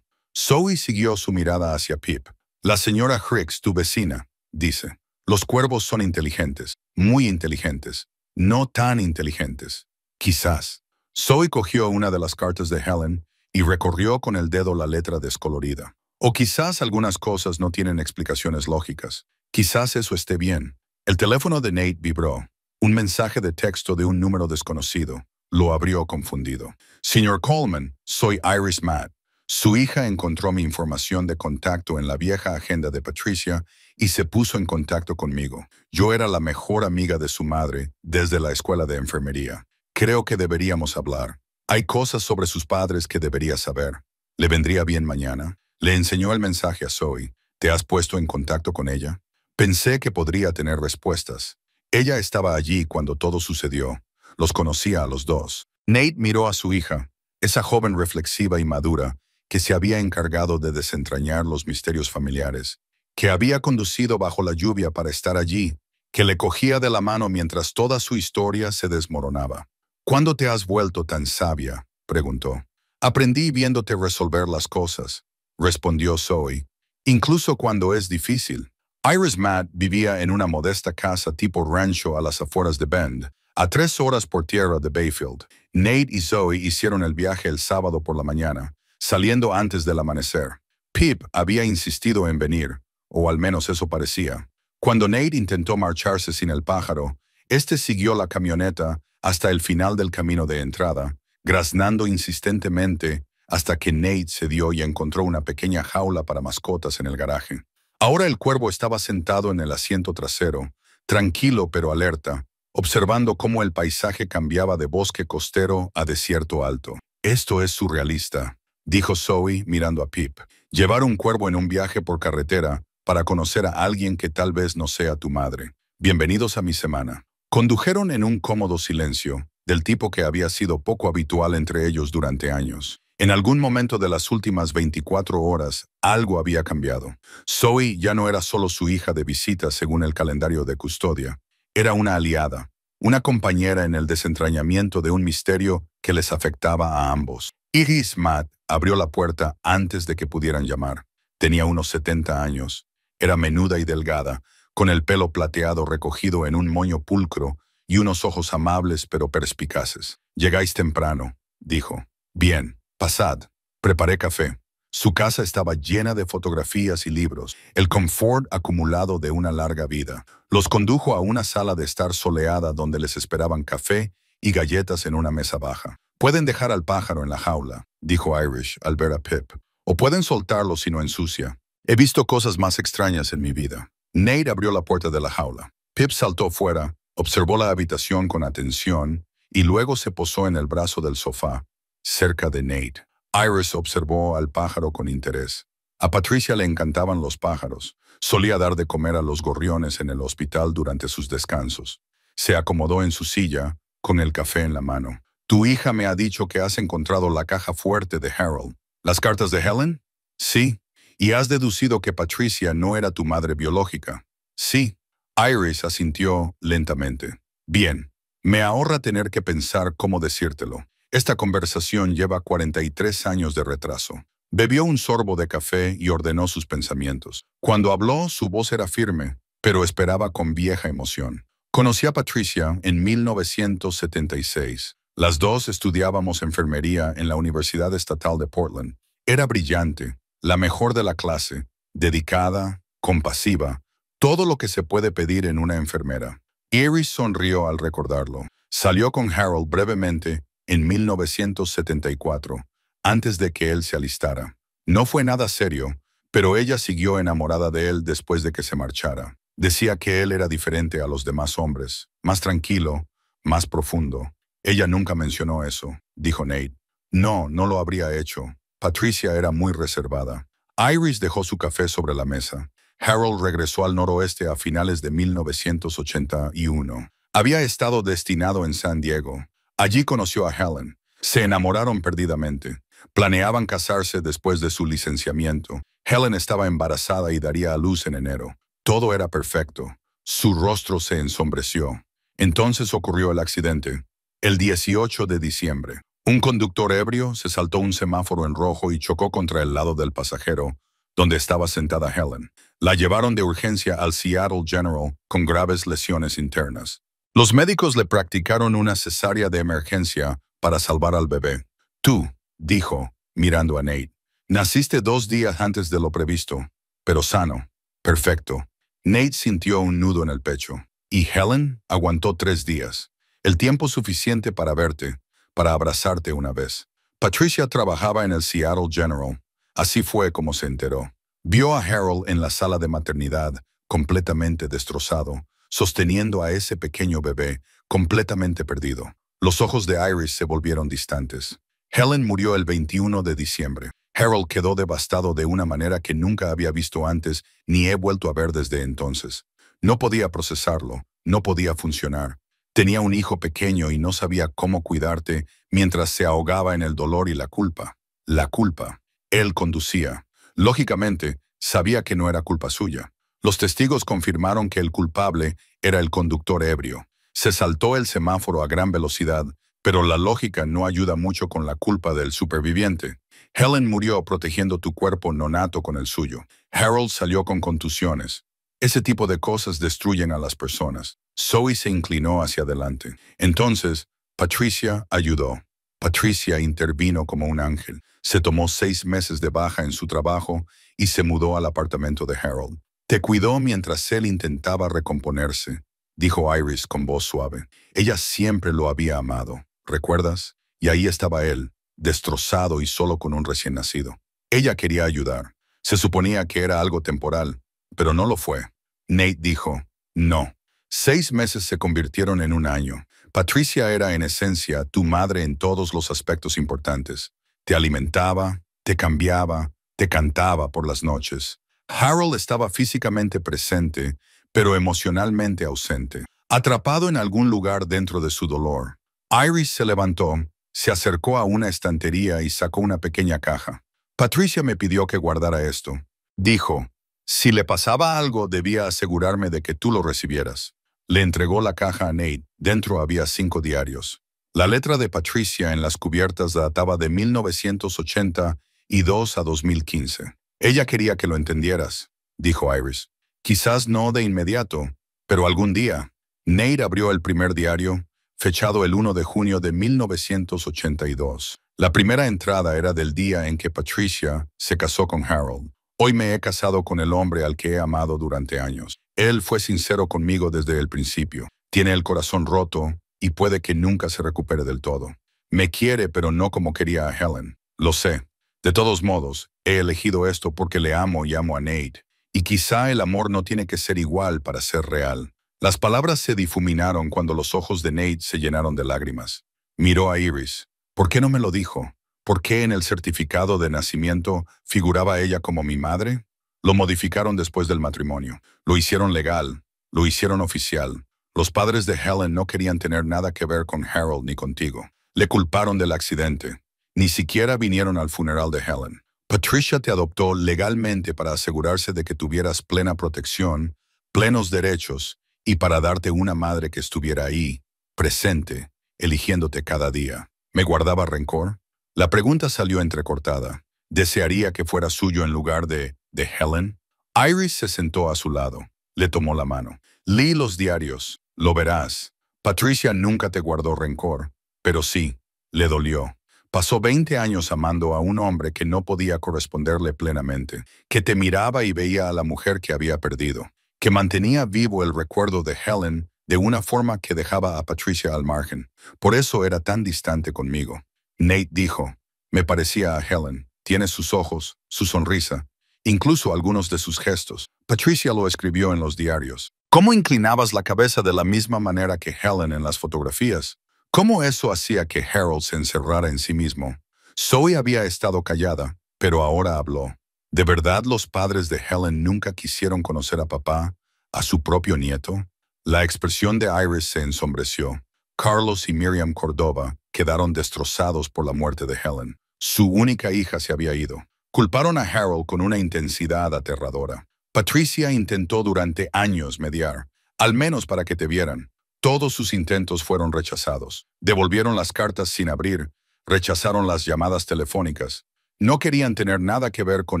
Zoe siguió su mirada hacia Pip. La señora Hicks, tu vecina, dice. Los cuervos son inteligentes, muy inteligentes, no tan inteligentes. Quizás. Zoe cogió una de las cartas de Helen y recorrió con el dedo la letra descolorida. O quizás algunas cosas no tienen explicaciones lógicas. Quizás eso esté bien. El teléfono de Nate vibró. Un mensaje de texto de un número desconocido. Lo abrió confundido. Señor Coleman, soy Iris Matt. Su hija encontró mi información de contacto en la vieja agenda de Patricia y se puso en contacto conmigo. Yo era la mejor amiga de su madre desde la escuela de enfermería. Creo que deberíamos hablar. Hay cosas sobre sus padres que debería saber. ¿Le vendría bien mañana? Le enseñó el mensaje a Zoe. ¿Te has puesto en contacto con ella? Pensé que podría tener respuestas. Ella estaba allí cuando todo sucedió. Los conocía a los dos. Nate miró a su hija, esa joven reflexiva y madura, que se había encargado de desentrañar los misterios familiares, que había conducido bajo la lluvia para estar allí, que le cogía de la mano mientras toda su historia se desmoronaba. ¿Cuándo te has vuelto tan sabia?, preguntó. Aprendí viéndote resolver las cosas, respondió Zoe, incluso cuando es difícil. Iris Matt vivía en una modesta casa tipo rancho a las afueras de Bend, a 3 horas por tierra de Bayfield. Nate y Zoe hicieron el viaje el sábado por la mañana, saliendo antes del amanecer. Pip había insistido en venir, o al menos eso parecía. Cuando Nate intentó marcharse sin el pájaro, este siguió la camioneta hasta el final del camino de entrada, graznando insistentemente hasta que Nate cedió y encontró una pequeña jaula para mascotas en el garaje. Ahora el cuervo estaba sentado en el asiento trasero, tranquilo pero alerta, observando cómo el paisaje cambiaba de bosque costero a desierto alto. Esto es surrealista, dijo Zoe mirando a Pip. Llevar un cuervo en un viaje por carretera para conocer a alguien que tal vez no sea tu madre. Bienvenidos a mi semana. Condujeron en un cómodo silencio, del tipo que había sido poco habitual entre ellos durante años. En algún momento de las últimas 24 horas, algo había cambiado. Zoe ya no era solo su hija de visita según el calendario de custodia. Era una aliada, una compañera en el desentrañamiento de un misterio que les afectaba a ambos. Iris Matt abrió la puerta antes de que pudieran llamar. Tenía unos 70 años. Era menuda y delgada, con el pelo plateado recogido en un moño pulcro y unos ojos amables pero perspicaces. «Llegáis temprano», dijo. «Bien, pasad». Preparé café. Su casa estaba llena de fotografías y libros, el confort acumulado de una larga vida. Los condujo a una sala de estar soleada donde les esperaban café y galletas en una mesa baja. «Pueden dejar al pájaro en la jaula», dijo Irish al ver a Pip. «O pueden soltarlo si no ensucia. He visto cosas más extrañas en mi vida». Nate abrió la puerta de la jaula. Pip saltó fuera, observó la habitación con atención y luego se posó en el brazo del sofá, cerca de Nate. Iris observó al pájaro con interés. A Patricia le encantaban los pájaros. Solía dar de comer a los gorriones en el hospital durante sus descansos. Se acomodó en su silla, con el café en la mano. «Tu hija me ha dicho que has encontrado la caja fuerte de Harold. ¿Las cartas de Helen?» «Sí». «¿Y has deducido que Patricia no era tu madre biológica?» «Sí». Iris asintió lentamente. «Bien. Me ahorra tener que pensar cómo decírtelo. Esta conversación lleva 43 años de retraso. Bebió un sorbo de café y ordenó sus pensamientos. Cuando habló, su voz era firme, pero esperaba con vieja emoción. Conocí a Patricia en 1976. Las dos estudiábamos enfermería en la Universidad Estatal de Portland. Era brillante, la mejor de la clase, dedicada, compasiva, todo lo que se puede pedir en una enfermera. Iris sonrió al recordarlo. Salió con Harold brevemente en 1974, antes de que él se alistara. No fue nada serio, pero ella siguió enamorada de él después de que se marchara. Decía que él era diferente a los demás hombres, más tranquilo, más profundo. Ella nunca mencionó eso, dijo Nate. No, no lo habría hecho. Patricia era muy reservada. Iris dejó su café sobre la mesa. Harold regresó al noroeste a finales de 1981. Había estado destinado en San Diego. Allí conoció a Helen. Se enamoraron perdidamente. Planeaban casarse después de su licenciamiento. Helen estaba embarazada y daría a luz en enero. Todo era perfecto. Su rostro se ensombreció. Entonces ocurrió el accidente. El 18 de diciembre. Un conductor ebrio se saltó un semáforo en rojo y chocó contra el lado del pasajero, donde estaba sentada Helen. La llevaron de urgencia al Seattle General con graves lesiones internas. Los médicos le practicaron una cesárea de emergencia para salvar al bebé. Tú, dijo, mirando a Nate, naciste 2 días antes de lo previsto, pero sano. Perfecto. Nate sintió un nudo en el pecho. Y Helen aguantó 3 días. El tiempo suficiente para verte, para abrazarte una vez. Patricia trabajaba en el Seattle General. Así fue como se enteró. Vio a Harold en la sala de maternidad, completamente destrozado, sosteniendo a ese pequeño bebé, completamente perdido. Los ojos de Iris se volvieron distantes. Helen murió el 21 de diciembre. Harold quedó devastado de una manera que nunca había visto antes ni he vuelto a ver desde entonces. No podía procesarlo, no podía funcionar. Tenía un hijo pequeño y no sabía cómo cuidarte mientras se ahogaba en el dolor y la culpa. La culpa. Él conducía. Lógicamente, sabía que no era culpa suya. Los testigos confirmaron que el culpable era el conductor ebrio. Se saltó el semáforo a gran velocidad, pero la lógica no ayuda mucho con la culpa del superviviente. Helen murió protegiendo tu cuerpo nonato con el suyo. Harold salió con contusiones. Ese tipo de cosas destruyen a las personas. Zoe se inclinó hacia adelante. Entonces, Patricia ayudó. Patricia intervino como un ángel. Se tomó 6 meses de baja en su trabajo y se mudó al apartamento de Harold. Te cuidó mientras él intentaba recomponerse, dijo Iris con voz suave. Ella siempre lo había amado, ¿recuerdas? Y ahí estaba él, destrozado y solo con un recién nacido. Ella quería ayudar. Se suponía que era algo temporal, pero no lo fue. Nate dijo, no. 6 meses se convirtieron en 1 año. Patricia era en esencia tu madre en todos los aspectos importantes. Te alimentaba, te cambiaba, te cantaba por las noches. Harold estaba físicamente presente, pero emocionalmente ausente, atrapado en algún lugar dentro de su dolor. Iris se levantó, se acercó a una estantería y sacó una pequeña caja. Patricia me pidió que guardara esto. Dijo, si le pasaba algo debía asegurarme de que tú lo recibieras. Le entregó la caja a Nate. Dentro había 5 diarios. La letra de Patricia en las cubiertas databa de 1982 a 2015. Ella quería que lo entendieras, dijo Iris. Quizás no de inmediato, pero algún día. Nate abrió el primer diario, fechado el 1 de junio de 1982. La primera entrada era del día en que Patricia se casó con Harold. Hoy me he casado con el hombre al que he amado durante años. Él fue sincero conmigo desde el principio. Tiene el corazón roto y puede que nunca se recupere del todo. Me quiere, pero no como quería a Helen. Lo sé. De todos modos, he elegido esto porque le amo y amo a Nate. Y quizá el amor no tiene que ser igual para ser real. Las palabras se difuminaron cuando los ojos de Nate se llenaron de lágrimas. Miró a Iris. ¿Por qué no me lo dijo? ¿Por qué en el certificado de nacimiento figuraba ella como mi madre? Lo modificaron después del matrimonio. Lo hicieron legal. Lo hicieron oficial. Los padres de Helen no querían tener nada que ver con Harold ni contigo. Le culparon del accidente. Ni siquiera vinieron al funeral de Helen. Patricia te adoptó legalmente para asegurarse de que tuvieras plena protección, plenos derechos, y para darte una madre que estuviera ahí, presente, eligiéndote cada día. ¿Me guardaba rencor? La pregunta salió entrecortada. ¿Desearía que fuera suyo en lugar de Helen? Iris se sentó a su lado. Le tomó la mano. Lee los diarios. Lo verás. Patricia nunca te guardó rencor. Pero sí, le dolió. Pasó 20 años amando a un hombre que no podía corresponderle plenamente, que te miraba y veía a la mujer que había perdido, que mantenía vivo el recuerdo de Helen de una forma que dejaba a Patricia al margen. Por eso era tan distante conmigo. Nate dijo, me parecía a Helen. Tiene sus ojos, su sonrisa, incluso algunos de sus gestos. Patricia lo escribió en los diarios. ¿Cómo inclinabas la cabeza de la misma manera que Helen en las fotografías? ¿Cómo eso hacía que Harold se encerrara en sí mismo? Zoe había estado callada, pero ahora habló. ¿De verdad los padres de Helen nunca quisieron conocer a papá, a su propio nieto? La expresión de Iris se ensombreció. Carlos y Miriam Cordova quedaron destrozados por la muerte de Helen. Su única hija se había ido. Culparon a Harold con una intensidad aterradora. Patricia intentó durante años mediar, al menos para que te vieran. Todos sus intentos fueron rechazados. Devolvieron las cartas sin abrir, rechazaron las llamadas telefónicas. No querían tener nada que ver con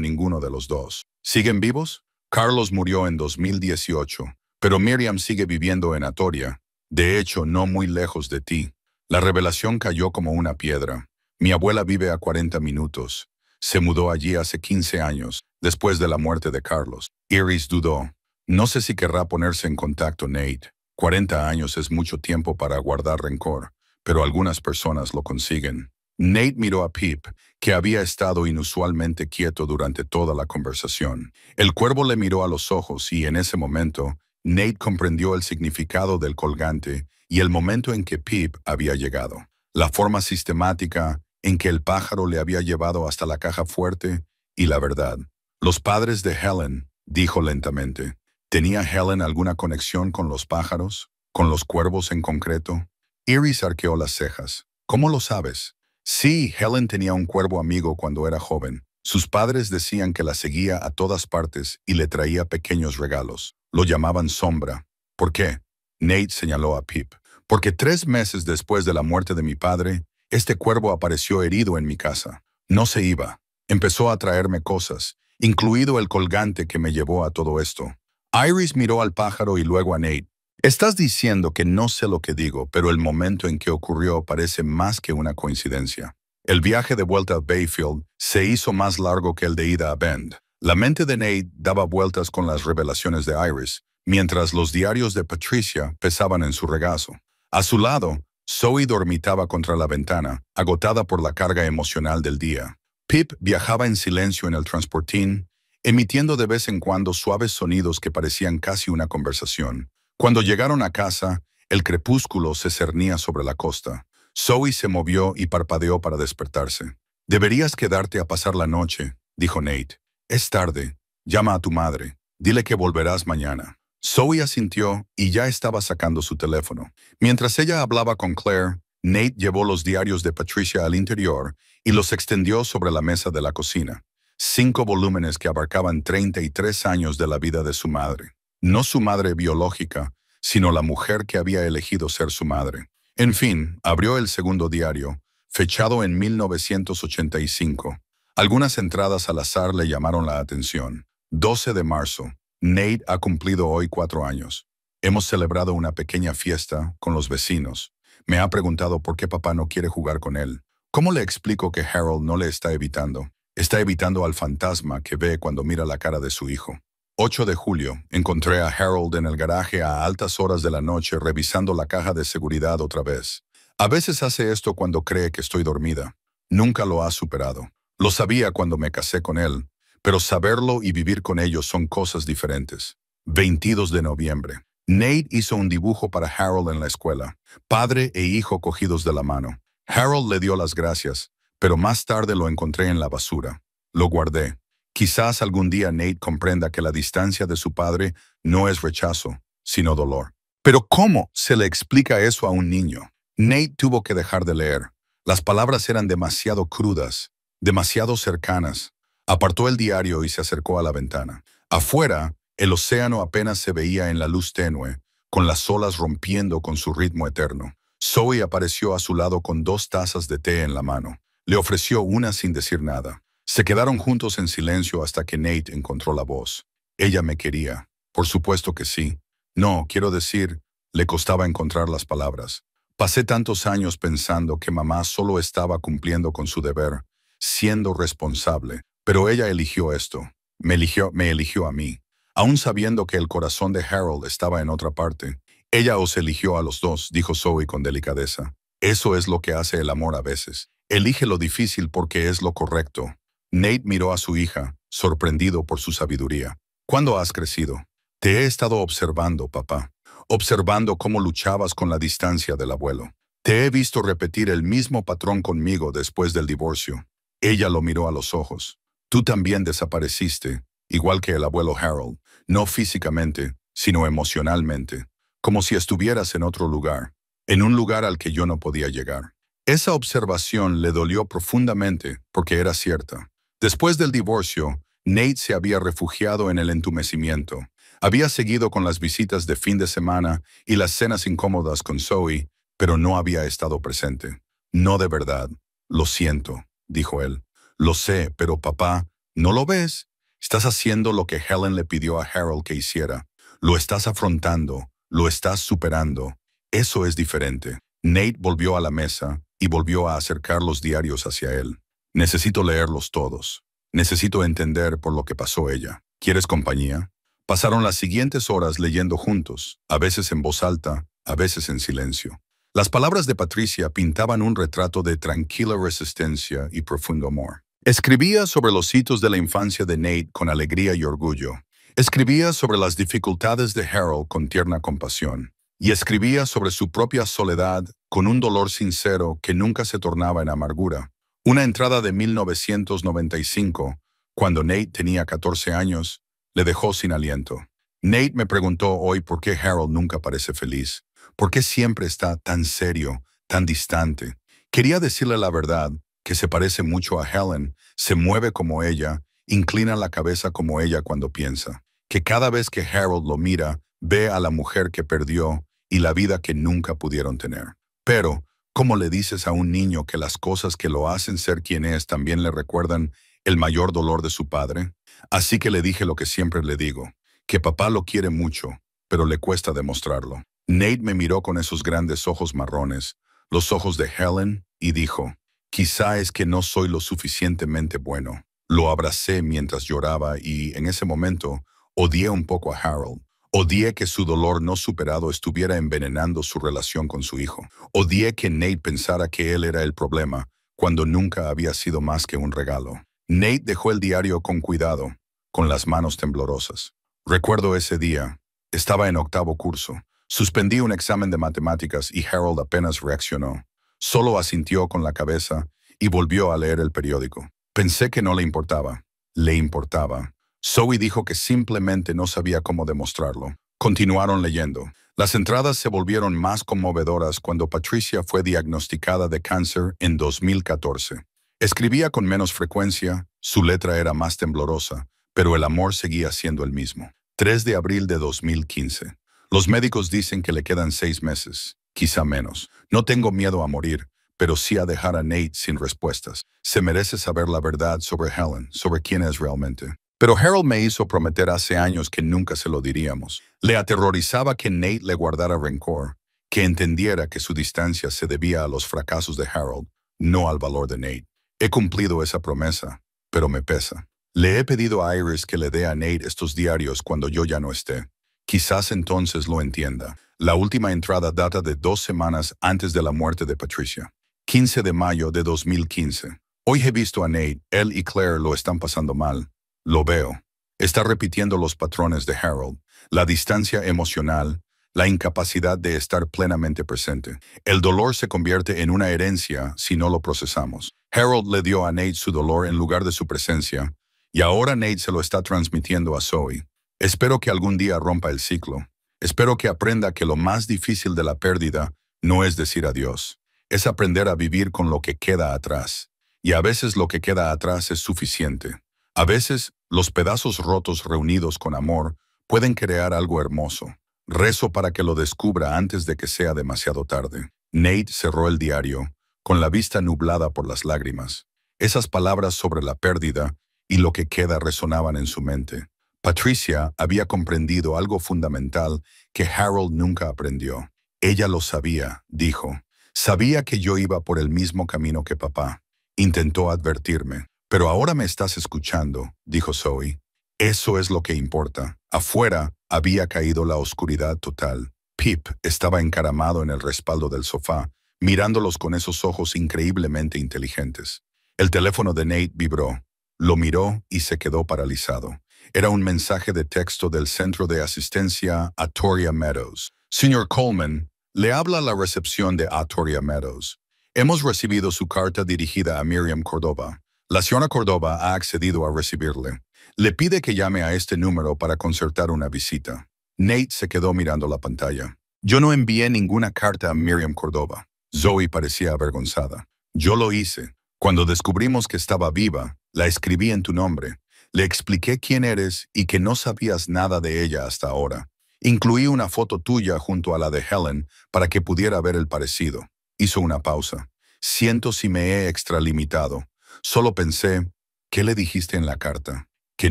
ninguno de los dos. ¿Siguen vivos? Carlos murió en 2018, pero Miriam sigue viviendo en Atoria, de hecho no muy lejos de ti. La revelación cayó como una piedra. Mi abuela vive a 40 minutos. Se mudó allí hace 15 años, después de la muerte de Carlos. Iris dudó. No sé si querrá ponerse en contacto, Nate. 40 años es mucho tiempo para guardar rencor, pero algunas personas lo consiguen. Nate miró a Pip, que había estado inusualmente quieto durante toda la conversación. El cuervo le miró a los ojos y en ese momento, Nate comprendió el significado del colgante y el momento en que Pip había llegado. La forma sistemática en que el pájaro le había llevado hasta la caja fuerte y la verdad. Los padres de Helen, dijo lentamente. ¿Tenía Helen alguna conexión con los pájaros? ¿Con los cuervos en concreto? Iris arqueó las cejas. ¿Cómo lo sabes? Sí, Helen tenía un cuervo amigo cuando era joven. Sus padres decían que la seguía a todas partes y le traía pequeños regalos. Lo llamaban Sombra. ¿Por qué? Nate señaló a Pip. Porque 3 meses después de la muerte de mi padre, este cuervo apareció herido en mi casa. No se iba. Empezó a traerme cosas, incluido el colgante que me llevó a todo esto. Iris miró al pájaro y luego a Nate. Estás diciendo que no sé lo que digo, pero el momento en que ocurrió parece más que una coincidencia. El viaje de vuelta a Bayfield se hizo más largo que el de ida a Bend. La mente de Nate daba vueltas con las revelaciones de Iris, mientras los diarios de Patricia pesaban en su regazo. A su lado, Zoe dormitaba contra la ventana, agotada por la carga emocional del día. Pip viajaba en silencio en el transportín, emitiendo de vez en cuando suaves sonidos que parecían casi una conversación. Cuando llegaron a casa, el crepúsculo se cernía sobre la costa. Zoe se movió y parpadeó para despertarse. «Deberías quedarte a pasar la noche», dijo Nate. «Es tarde. Llama a tu madre. Dile que volverás mañana». Zoe asintió y ya estaba sacando su teléfono. Mientras ella hablaba con Claire, Nate llevó los diarios de Patricia al interior y los extendió sobre la mesa de la cocina. 5 volúmenes que abarcaban 33 años de la vida de su madre. No su madre biológica, sino la mujer que había elegido ser su madre. En fin, abrió el segundo diario, fechado en 1985. Algunas entradas al azar le llamaron la atención. 12 de marzo. Nate ha cumplido hoy 4 años. Hemos celebrado una pequeña fiesta con los vecinos. Me ha preguntado por qué papá no quiere jugar con él. ¿Cómo le explico que Harold no le está evitando? Está evitando al fantasma que ve cuando mira la cara de su hijo. 8 de julio, encontré a Harold en el garaje a altas horas de la noche revisando la caja de seguridad otra vez. A veces hace esto cuando cree que estoy dormida. Nunca lo ha superado. Lo sabía cuando me casé con él, pero saberlo y vivir con ello son cosas diferentes. 22 de noviembre. Nate hizo un dibujo para Harold en la escuela. Padre e hijo cogidos de la mano. Harold le dio las gracias, pero más tarde lo encontré en la basura. Lo guardé. Quizás algún día Nate comprenda que la distancia de su padre no es rechazo, sino dolor. Pero ¿cómo se le explica eso a un niño? Nate tuvo que dejar de leer. Las palabras eran demasiado crudas, demasiado cercanas. Apartó el diario y se acercó a la ventana. Afuera, el océano apenas se veía en la luz tenue, con las olas rompiendo con su ritmo eterno. Zoe apareció a su lado con 2 tazas de té en la mano. Le ofreció una sin decir nada. Se quedaron juntos en silencio hasta que Nate encontró la voz. Ella me quería. Por supuesto que sí. No, quiero decir, le costaba encontrar las palabras. Pasé tantos años pensando que mamá solo estaba cumpliendo con su deber, siendo responsable, pero ella eligió esto. Me eligió a mí. Aún sabiendo que el corazón de Harold estaba en otra parte. Ella os eligió a los dos, dijo Zoe con delicadeza. Eso es lo que hace el amor a veces. Elige lo difícil porque es lo correcto. Nate miró a su hija, sorprendido por su sabiduría. ¿Cuándo has crecido? Te he estado observando, papá. Observando cómo luchabas con la distancia del abuelo. Te he visto repetir el mismo patrón conmigo después del divorcio. Ella lo miró a los ojos. Tú también desapareciste, igual que el abuelo Harold, no físicamente, sino emocionalmente, como si estuvieras en otro lugar, en un lugar al que yo no podía llegar. Esa observación le dolió profundamente porque era cierta. Después del divorcio, Nate se había refugiado en el entumecimiento. Había seguido con las visitas de fin de semana y las cenas incómodas con Zoe, pero no había estado presente. No de verdad. Lo siento, dijo él. Lo sé, pero papá, ¿no lo ves? Estás haciendo lo que Helen le pidió a Harold que hiciera. Lo estás afrontando, lo estás superando. Eso es diferente. Nate volvió a la mesa y volvió a acercar los diarios hacia él. Necesito leerlos todos. Necesito entender por lo que pasó ella. ¿Quieres compañía? Pasaron las siguientes horas leyendo juntos, a veces en voz alta, a veces en silencio. Las palabras de Patricia pintaban un retrato de tranquila resistencia y profundo amor. Escribía sobre los hitos de la infancia de Nate con alegría y orgullo. Escribía sobre las dificultades de Harold con tierna compasión. Y escribía sobre su propia soledad con un dolor sincero que nunca se tornaba en amargura. Una entrada de 1995, cuando Nate tenía 14 años, le dejó sin aliento. Nate me preguntó hoy por qué Harold nunca parece feliz. ¿Por qué siempre está tan serio, tan distante? Quería decirle la verdad, que se parece mucho a Helen, se mueve como ella, inclina la cabeza como ella cuando piensa. Que cada vez que Harold lo mira, ve a la mujer que perdió y la vida que nunca pudieron tener. Pero, ¿cómo le dices a un niño que las cosas que lo hacen ser quien es también le recuerdan el mayor dolor de su padre? Así que le dije lo que siempre le digo, que papá lo quiere mucho, pero le cuesta demostrarlo. Nate me miró con esos grandes ojos marrones, los ojos de Helen, y dijo, quizá es que no soy lo suficientemente bueno. Lo abracé mientras lloraba y, en ese momento, odié un poco a Harold. Odié que su dolor no superado estuviera envenenando su relación con su hijo. Odié que Nate pensara que él era el problema, cuando nunca había sido más que un regalo. Nate dejó el diario con cuidado, con las manos temblorosas. Recuerdo ese día. Estaba en 8º curso. Suspendí un examen de matemáticas y Harold apenas reaccionó. Solo asintió con la cabeza y volvió a leer el periódico. Pensé que no le importaba. Le importaba. Zoe dijo que simplemente no sabía cómo demostrarlo. Continuaron leyendo. Las entradas se volvieron más conmovedoras cuando Patricia fue diagnosticada de cáncer en 2014. Escribía con menos frecuencia, su letra era más temblorosa, pero el amor seguía siendo el mismo. 3 de abril de 2015. Los médicos dicen que le quedan 6 meses, quizá menos. No tengo miedo a morir, pero sí a dejar a Nate sin respuestas. Se merece saber la verdad sobre Helen, sobre quién es realmente. Pero Harold me hizo prometer hace años que nunca se lo diríamos. Le aterrorizaba que Nate le guardara rencor, que entendiera que su distancia se debía a los fracasos de Harold, no al valor de Nate. He cumplido esa promesa, pero me pesa. Le he pedido a Iris que le dé a Nate estos diarios cuando yo ya no esté. Quizás entonces lo entienda. La última entrada data de 2 semanas antes de la muerte de Patricia. 15 de mayo de 2015. Hoy he visto a Nate, él y Claire lo están pasando mal. Lo veo. Está repitiendo los patrones de Harold, la distancia emocional, la incapacidad de estar plenamente presente. El dolor se convierte en una herencia si no lo procesamos. Harold le dio a Nate su dolor en lugar de su presencia, y ahora Nate se lo está transmitiendo a Zoe. Espero que algún día rompa el ciclo. Espero que aprenda que lo más difícil de la pérdida no es decir adiós, es aprender a vivir con lo que queda atrás. Y a veces lo que queda atrás es suficiente. A veces, los pedazos rotos reunidos con amor pueden crear algo hermoso. Rezo para que lo descubra antes de que sea demasiado tarde. Nate cerró el diario, con la vista nublada por las lágrimas. Esas palabras sobre la pérdida y lo que queda resonaban en su mente. Patricia había comprendido algo fundamental que Harold nunca aprendió. Ella lo sabía, dijo. Sabía que yo iba por el mismo camino que papá. Intentó advertirme. Pero ahora me estás escuchando, dijo Zoe. Eso es lo que importa. Afuera había caído la oscuridad total. Pip estaba encaramado en el respaldo del sofá, mirándolos con esos ojos increíblemente inteligentes. El teléfono de Nate vibró. Lo miró y se quedó paralizado. Era un mensaje de texto del Centro de Asistencia Atoria Meadows. Señor Coleman, le habla la recepción de Atoria Meadows. Hemos recibido su carta dirigida a Miriam Cordova. La señora Cordova ha accedido a recibirle. Le pide que llame a este número para concertar una visita. Nate se quedó mirando la pantalla. Yo no envié ninguna carta a Miriam Cordova. Zoe parecía avergonzada. Yo lo hice. Cuando descubrimos que estaba viva, la escribí en tu nombre. Le expliqué quién eres y que no sabías nada de ella hasta ahora. Incluí una foto tuya junto a la de Helen para que pudiera ver el parecido. Hizo una pausa. Siento si me he extralimitado. Solo pensé, ¿qué le dijiste en la carta? ¿Que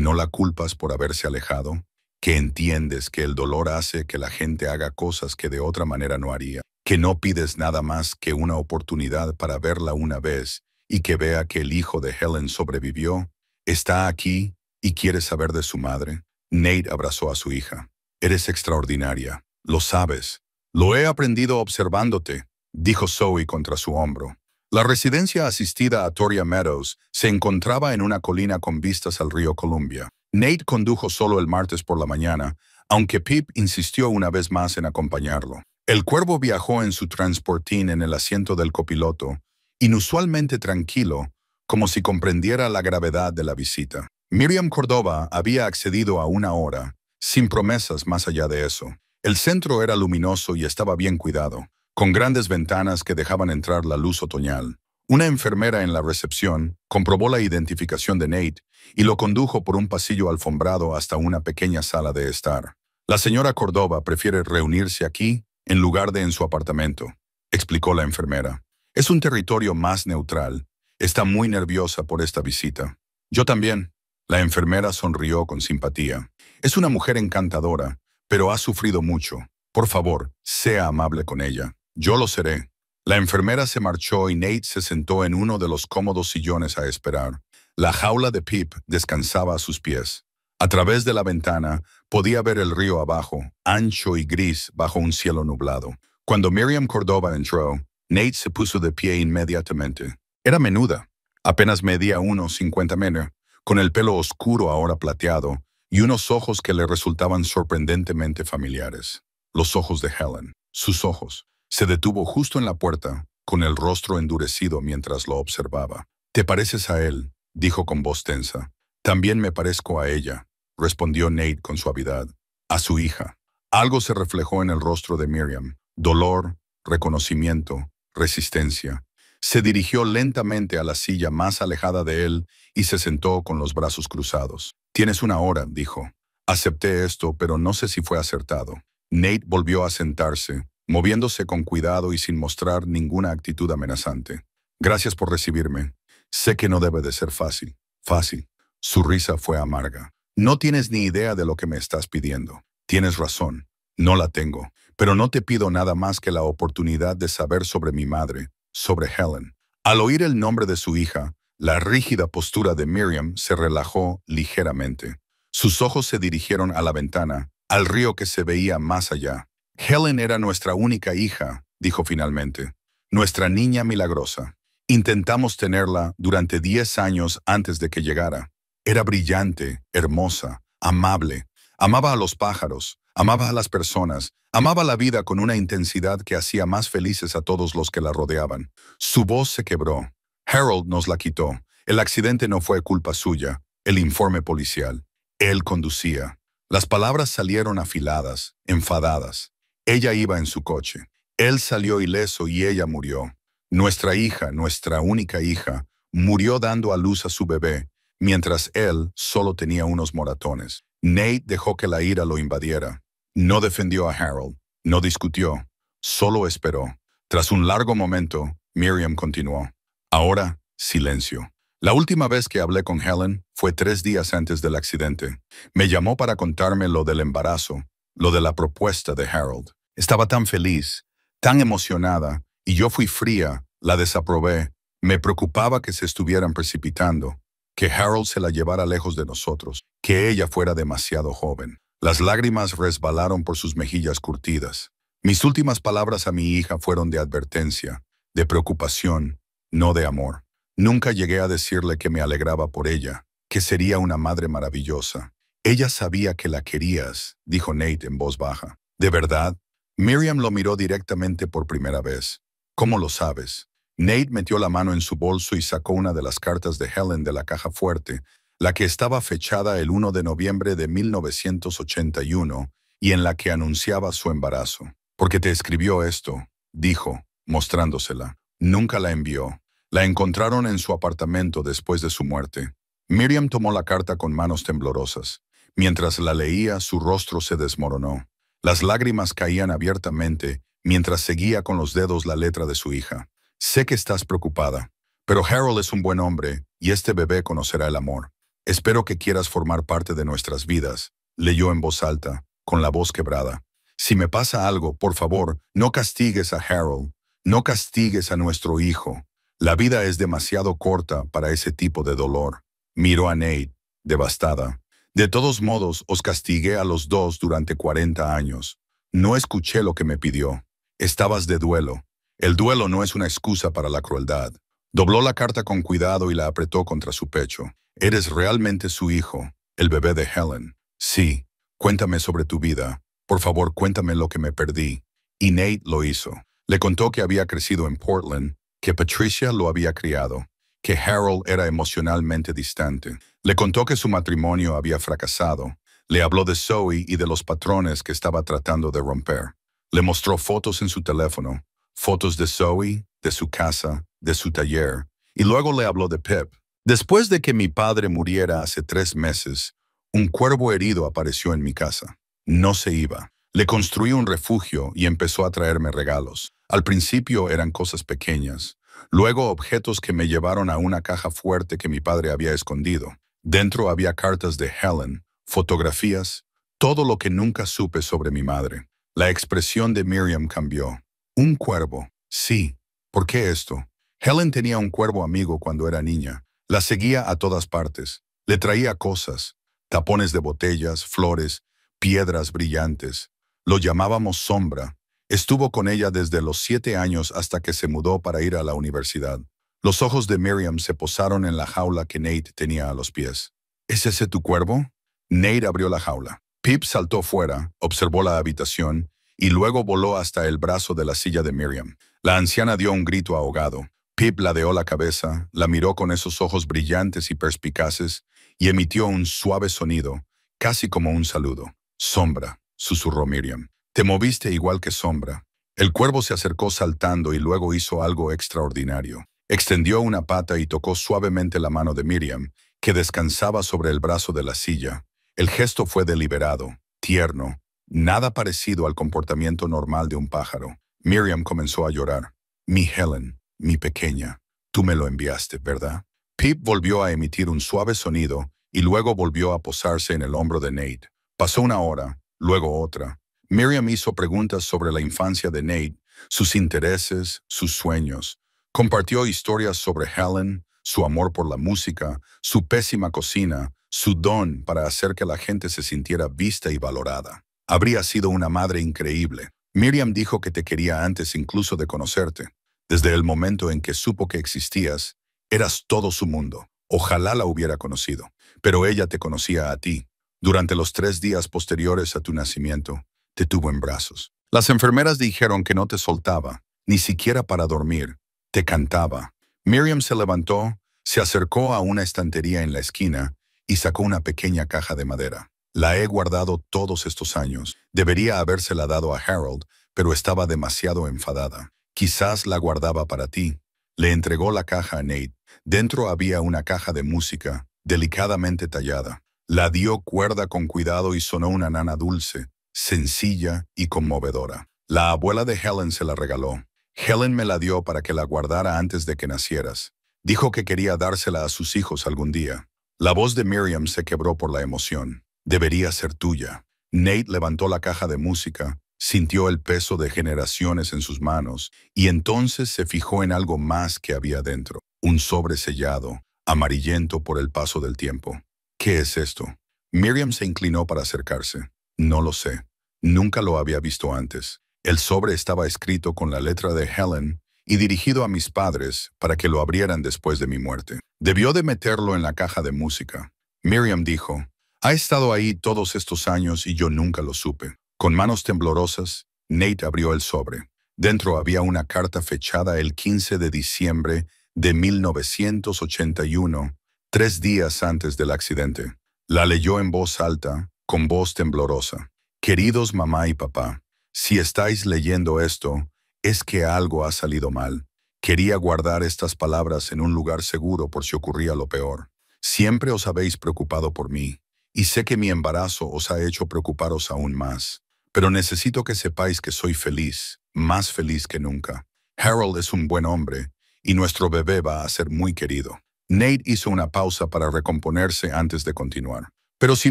no la culpas por haberse alejado? ¿Que entiendes que el dolor hace que la gente haga cosas que de otra manera no haría? ¿Que no pides nada más que una oportunidad para verla una vez y que vea que el hijo de Helen sobrevivió? ¿Está aquí y quiere saber de su madre? Nate abrazó a su hija. Eres extraordinaria. Lo sabes. Lo he aprendido observándote, dijo Zoe contra su hombro. La residencia asistida a Atoria Meadows se encontraba en una colina con vistas al río Columbia. Nate condujo solo el martes por la mañana, aunque Pip insistió una vez más en acompañarlo. El cuervo viajó en su transportín en el asiento del copiloto, inusualmente tranquilo, como si comprendiera la gravedad de la visita. Miriam Cordova había accedido a una hora, sin promesas más allá de eso. El centro era luminoso y estaba bien cuidado, con grandes ventanas que dejaban entrar la luz otoñal. Una enfermera en la recepción comprobó la identificación de Nate y lo condujo por un pasillo alfombrado hasta una pequeña sala de estar. La señora Cordova prefiere reunirse aquí en lugar de en su apartamento, explicó la enfermera. Es un territorio más neutral. Está muy nerviosa por esta visita. Yo también. La enfermera sonrió con simpatía. Es una mujer encantadora, pero ha sufrido mucho. Por favor, sea amable con ella. Yo lo seré. La enfermera se marchó y Nate se sentó en uno de los cómodos sillones a esperar. La jaula de Pip descansaba a sus pies. A través de la ventana podía ver el río abajo, ancho y gris bajo un cielo nublado. Cuando Miriam Cordova entró, Nate se puso de pie inmediatamente. Era menuda. Apenas medía unos 50 metros, con el pelo oscuro ahora plateado y unos ojos que le resultaban sorprendentemente familiares. Los ojos de Helen. Sus ojos. Se detuvo justo en la puerta, con el rostro endurecido mientras lo observaba. «Te pareces a él», dijo con voz tensa. «También me parezco a ella», respondió Nate con suavidad. «A su hija». Algo se reflejó en el rostro de Miriam. Dolor, reconocimiento, resistencia. Se dirigió lentamente a la silla más alejada de él y se sentó con los brazos cruzados. «Tienes una hora», dijo. «Acepté esto, pero no sé si fue acertado». Nate volvió a sentarse, moviéndose con cuidado y sin mostrar ninguna actitud amenazante. «Gracias por recibirme. Sé que no debe de ser fácil». «Fácil». Su risa fue amarga. «No tienes ni idea de lo que me estás pidiendo. Tienes razón. No la tengo. Pero no te pido nada más que la oportunidad de saber sobre mi madre, sobre Helen». Al oír el nombre de su hija, la rígida postura de Miriam se relajó ligeramente. Sus ojos se dirigieron a la ventana, al río que se veía más allá. «Helen era nuestra única hija», dijo finalmente. «Nuestra niña milagrosa. Intentamos tenerla durante 10 años antes de que llegara. Era brillante, hermosa, amable. Amaba a los pájaros, amaba a las personas, amaba la vida con una intensidad que hacía más felices a todos los que la rodeaban». Su voz se quebró. «Harold nos la quitó. El accidente no fue culpa suya. El informe policial. Él conducía». Las palabras salieron afiladas, enfadadas. Ella iba en su coche. Él salió ileso y ella murió. Nuestra hija, nuestra única hija, murió dando a luz a su bebé, mientras él solo tenía unos moratones. Nate dejó que la ira lo invadiera. No defendió a Harold, no discutió, solo esperó. Tras un largo momento, Miriam continuó. Ahora, silencio. La última vez que hablé con Helen fue 3 días antes del accidente. Me llamó para contarme lo del embarazo, lo de la propuesta de Harold. Estaba tan feliz, tan emocionada, y yo fui fría, la desaprobé. Me preocupaba que se estuvieran precipitando, que Harold se la llevara lejos de nosotros, que ella fuera demasiado joven. Las lágrimas resbalaron por sus mejillas curtidas. Mis últimas palabras a mi hija fueron de advertencia, de preocupación, no de amor. Nunca llegué a decirle que me alegraba por ella, que sería una madre maravillosa. Ella sabía que la querías, dijo Nate en voz baja. ¿De verdad? Miriam lo miró directamente por primera vez. ¿Cómo lo sabes? Nate metió la mano en su bolso y sacó una de las cartas de Helen de la caja fuerte, la que estaba fechada el 1 de noviembre de 1981 y en la que anunciaba su embarazo. Porque te escribió esto, dijo, mostrándosela. Nunca la envió. La encontraron en su apartamento después de su muerte. Miriam tomó la carta con manos temblorosas. Mientras la leía, su rostro se desmoronó. Las lágrimas caían abiertamente mientras seguía con los dedos la letra de su hija. Sé que estás preocupada, pero Harold es un buen hombre y este bebé conocerá el amor. Espero que quieras formar parte de nuestras vidas, leyó en voz alta, con la voz quebrada. Si me pasa algo, por favor, no castigues a Harold, no castigues a nuestro hijo. La vida es demasiado corta para ese tipo de dolor. Miró a Nate, devastada. De todos modos, os castigué a los dos durante 40 años. No escuché lo que me pidió. Estabas de duelo. El duelo no es una excusa para la crueldad. Dobló la carta con cuidado y la apretó contra su pecho. Eres realmente su hijo, el bebé de Helen. Sí, cuéntame sobre tu vida. Por favor, cuéntame lo que me perdí. Y Nate lo hizo. Le contó que había crecido en Portland, que Patricia lo había criado, que Harold era emocionalmente distante. Le contó que su matrimonio había fracasado. Le habló de Zoe y de los patrones que estaba tratando de romper. Le mostró fotos en su teléfono, fotos de Zoe, de su casa, de su taller, y luego le habló de Pip. Después de que mi padre muriera hace 3 meses, un cuervo herido apareció en mi casa. No se iba. Le construí un refugio y empezó a traerme regalos. Al principio eran cosas pequeñas, luego objetos que me llevaron a una caja fuerte que mi padre había escondido. Dentro había cartas de Helen, fotografías, todo lo que nunca supe sobre mi madre. La expresión de Miriam cambió. Un cuervo. Sí. ¿Por qué esto? Helen tenía un cuervo amigo cuando era niña. La seguía a todas partes. Le traía cosas, tapones de botellas, flores, piedras brillantes. Lo llamábamos Sombra. Estuvo con ella desde los 7 años hasta que se mudó para ir a la universidad. Los ojos de Miriam se posaron en la jaula que Nate tenía a los pies. ¿Es ese tu cuervo? Nate abrió la jaula. Pip saltó fuera, observó la habitación y luego voló hasta el brazo de la silla de Miriam. La anciana dio un grito ahogado. Pip ladeó la cabeza, la miró con esos ojos brillantes y perspicaces y emitió un suave sonido, casi como un saludo. Sombra, susurró Miriam. Te moviste igual que Sombra. El cuervo se acercó saltando y luego hizo algo extraordinario. Extendió una pata y tocó suavemente la mano de Miriam, que descansaba sobre el brazo de la silla. El gesto fue deliberado, tierno, nada parecido al comportamiento normal de un pájaro. Miriam comenzó a llorar. Mi Helen, mi pequeña, tú me lo enviaste, ¿verdad? Pip volvió a emitir un suave sonido y luego volvió a posarse en el hombro de Nate. Pasó una hora, luego otra. Miriam hizo preguntas sobre la infancia de Nate, sus intereses, sus sueños. Compartió historias sobre Helen, su amor por la música, su pésima cocina, su don para hacer que la gente se sintiera vista y valorada. Habría sido una madre increíble. Miriam dijo que te quería antes incluso de conocerte. Desde el momento en que supo que existías, eras todo su mundo. Ojalá la hubiera conocido. Pero ella te conocía a ti. Durante los 3 días posteriores a tu nacimiento, te tuvo en brazos. Las enfermeras dijeron que no te soltaba, ni siquiera para dormir. Te cantaba. Miriam se levantó, se acercó a una estantería en la esquina y sacó una pequeña caja de madera. La he guardado todos estos años. Debería habérsela dado a Harold, pero estaba demasiado enfadada. Quizás la guardaba para ti. Le entregó la caja a Nate. Dentro había una caja de música, delicadamente tallada. La dio cuerda con cuidado y sonó una nana dulce, sencilla y conmovedora. La abuela de Helen se la regaló. Helen me la dio para que la guardara antes de que nacieras. Dijo que quería dársela a sus hijos algún día. La voz de Miriam se quebró por la emoción. Debería ser tuya. Nate levantó la caja de música, sintió el peso de generaciones en sus manos y entonces se fijó en algo más que había dentro. Un sobre sellado, amarillento por el paso del tiempo. ¿Qué es esto? Miriam se inclinó para acercarse. No lo sé. Nunca lo había visto antes. El sobre estaba escrito con la letra de Helen y dirigido a mis padres para que lo abrieran después de mi muerte. Debió de meterlo en la caja de música. Miriam dijo, ha estado ahí todos estos años y yo nunca lo supe. Con manos temblorosas, Nate abrió el sobre. Dentro había una carta fechada el 15 de diciembre de 1981, 3 días antes del accidente. La leyó en voz alta, con voz temblorosa. Queridos mamá y papá, si estáis leyendo esto, es que algo ha salido mal. Quería guardar estas palabras en un lugar seguro por si ocurría lo peor. Siempre os habéis preocupado por mí, y sé que mi embarazo os ha hecho preocuparos aún más. Pero necesito que sepáis que soy feliz, más feliz que nunca. Harold es un buen hombre, y nuestro bebé va a ser muy querido. Nate hizo una pausa para recomponerse antes de continuar. Pero si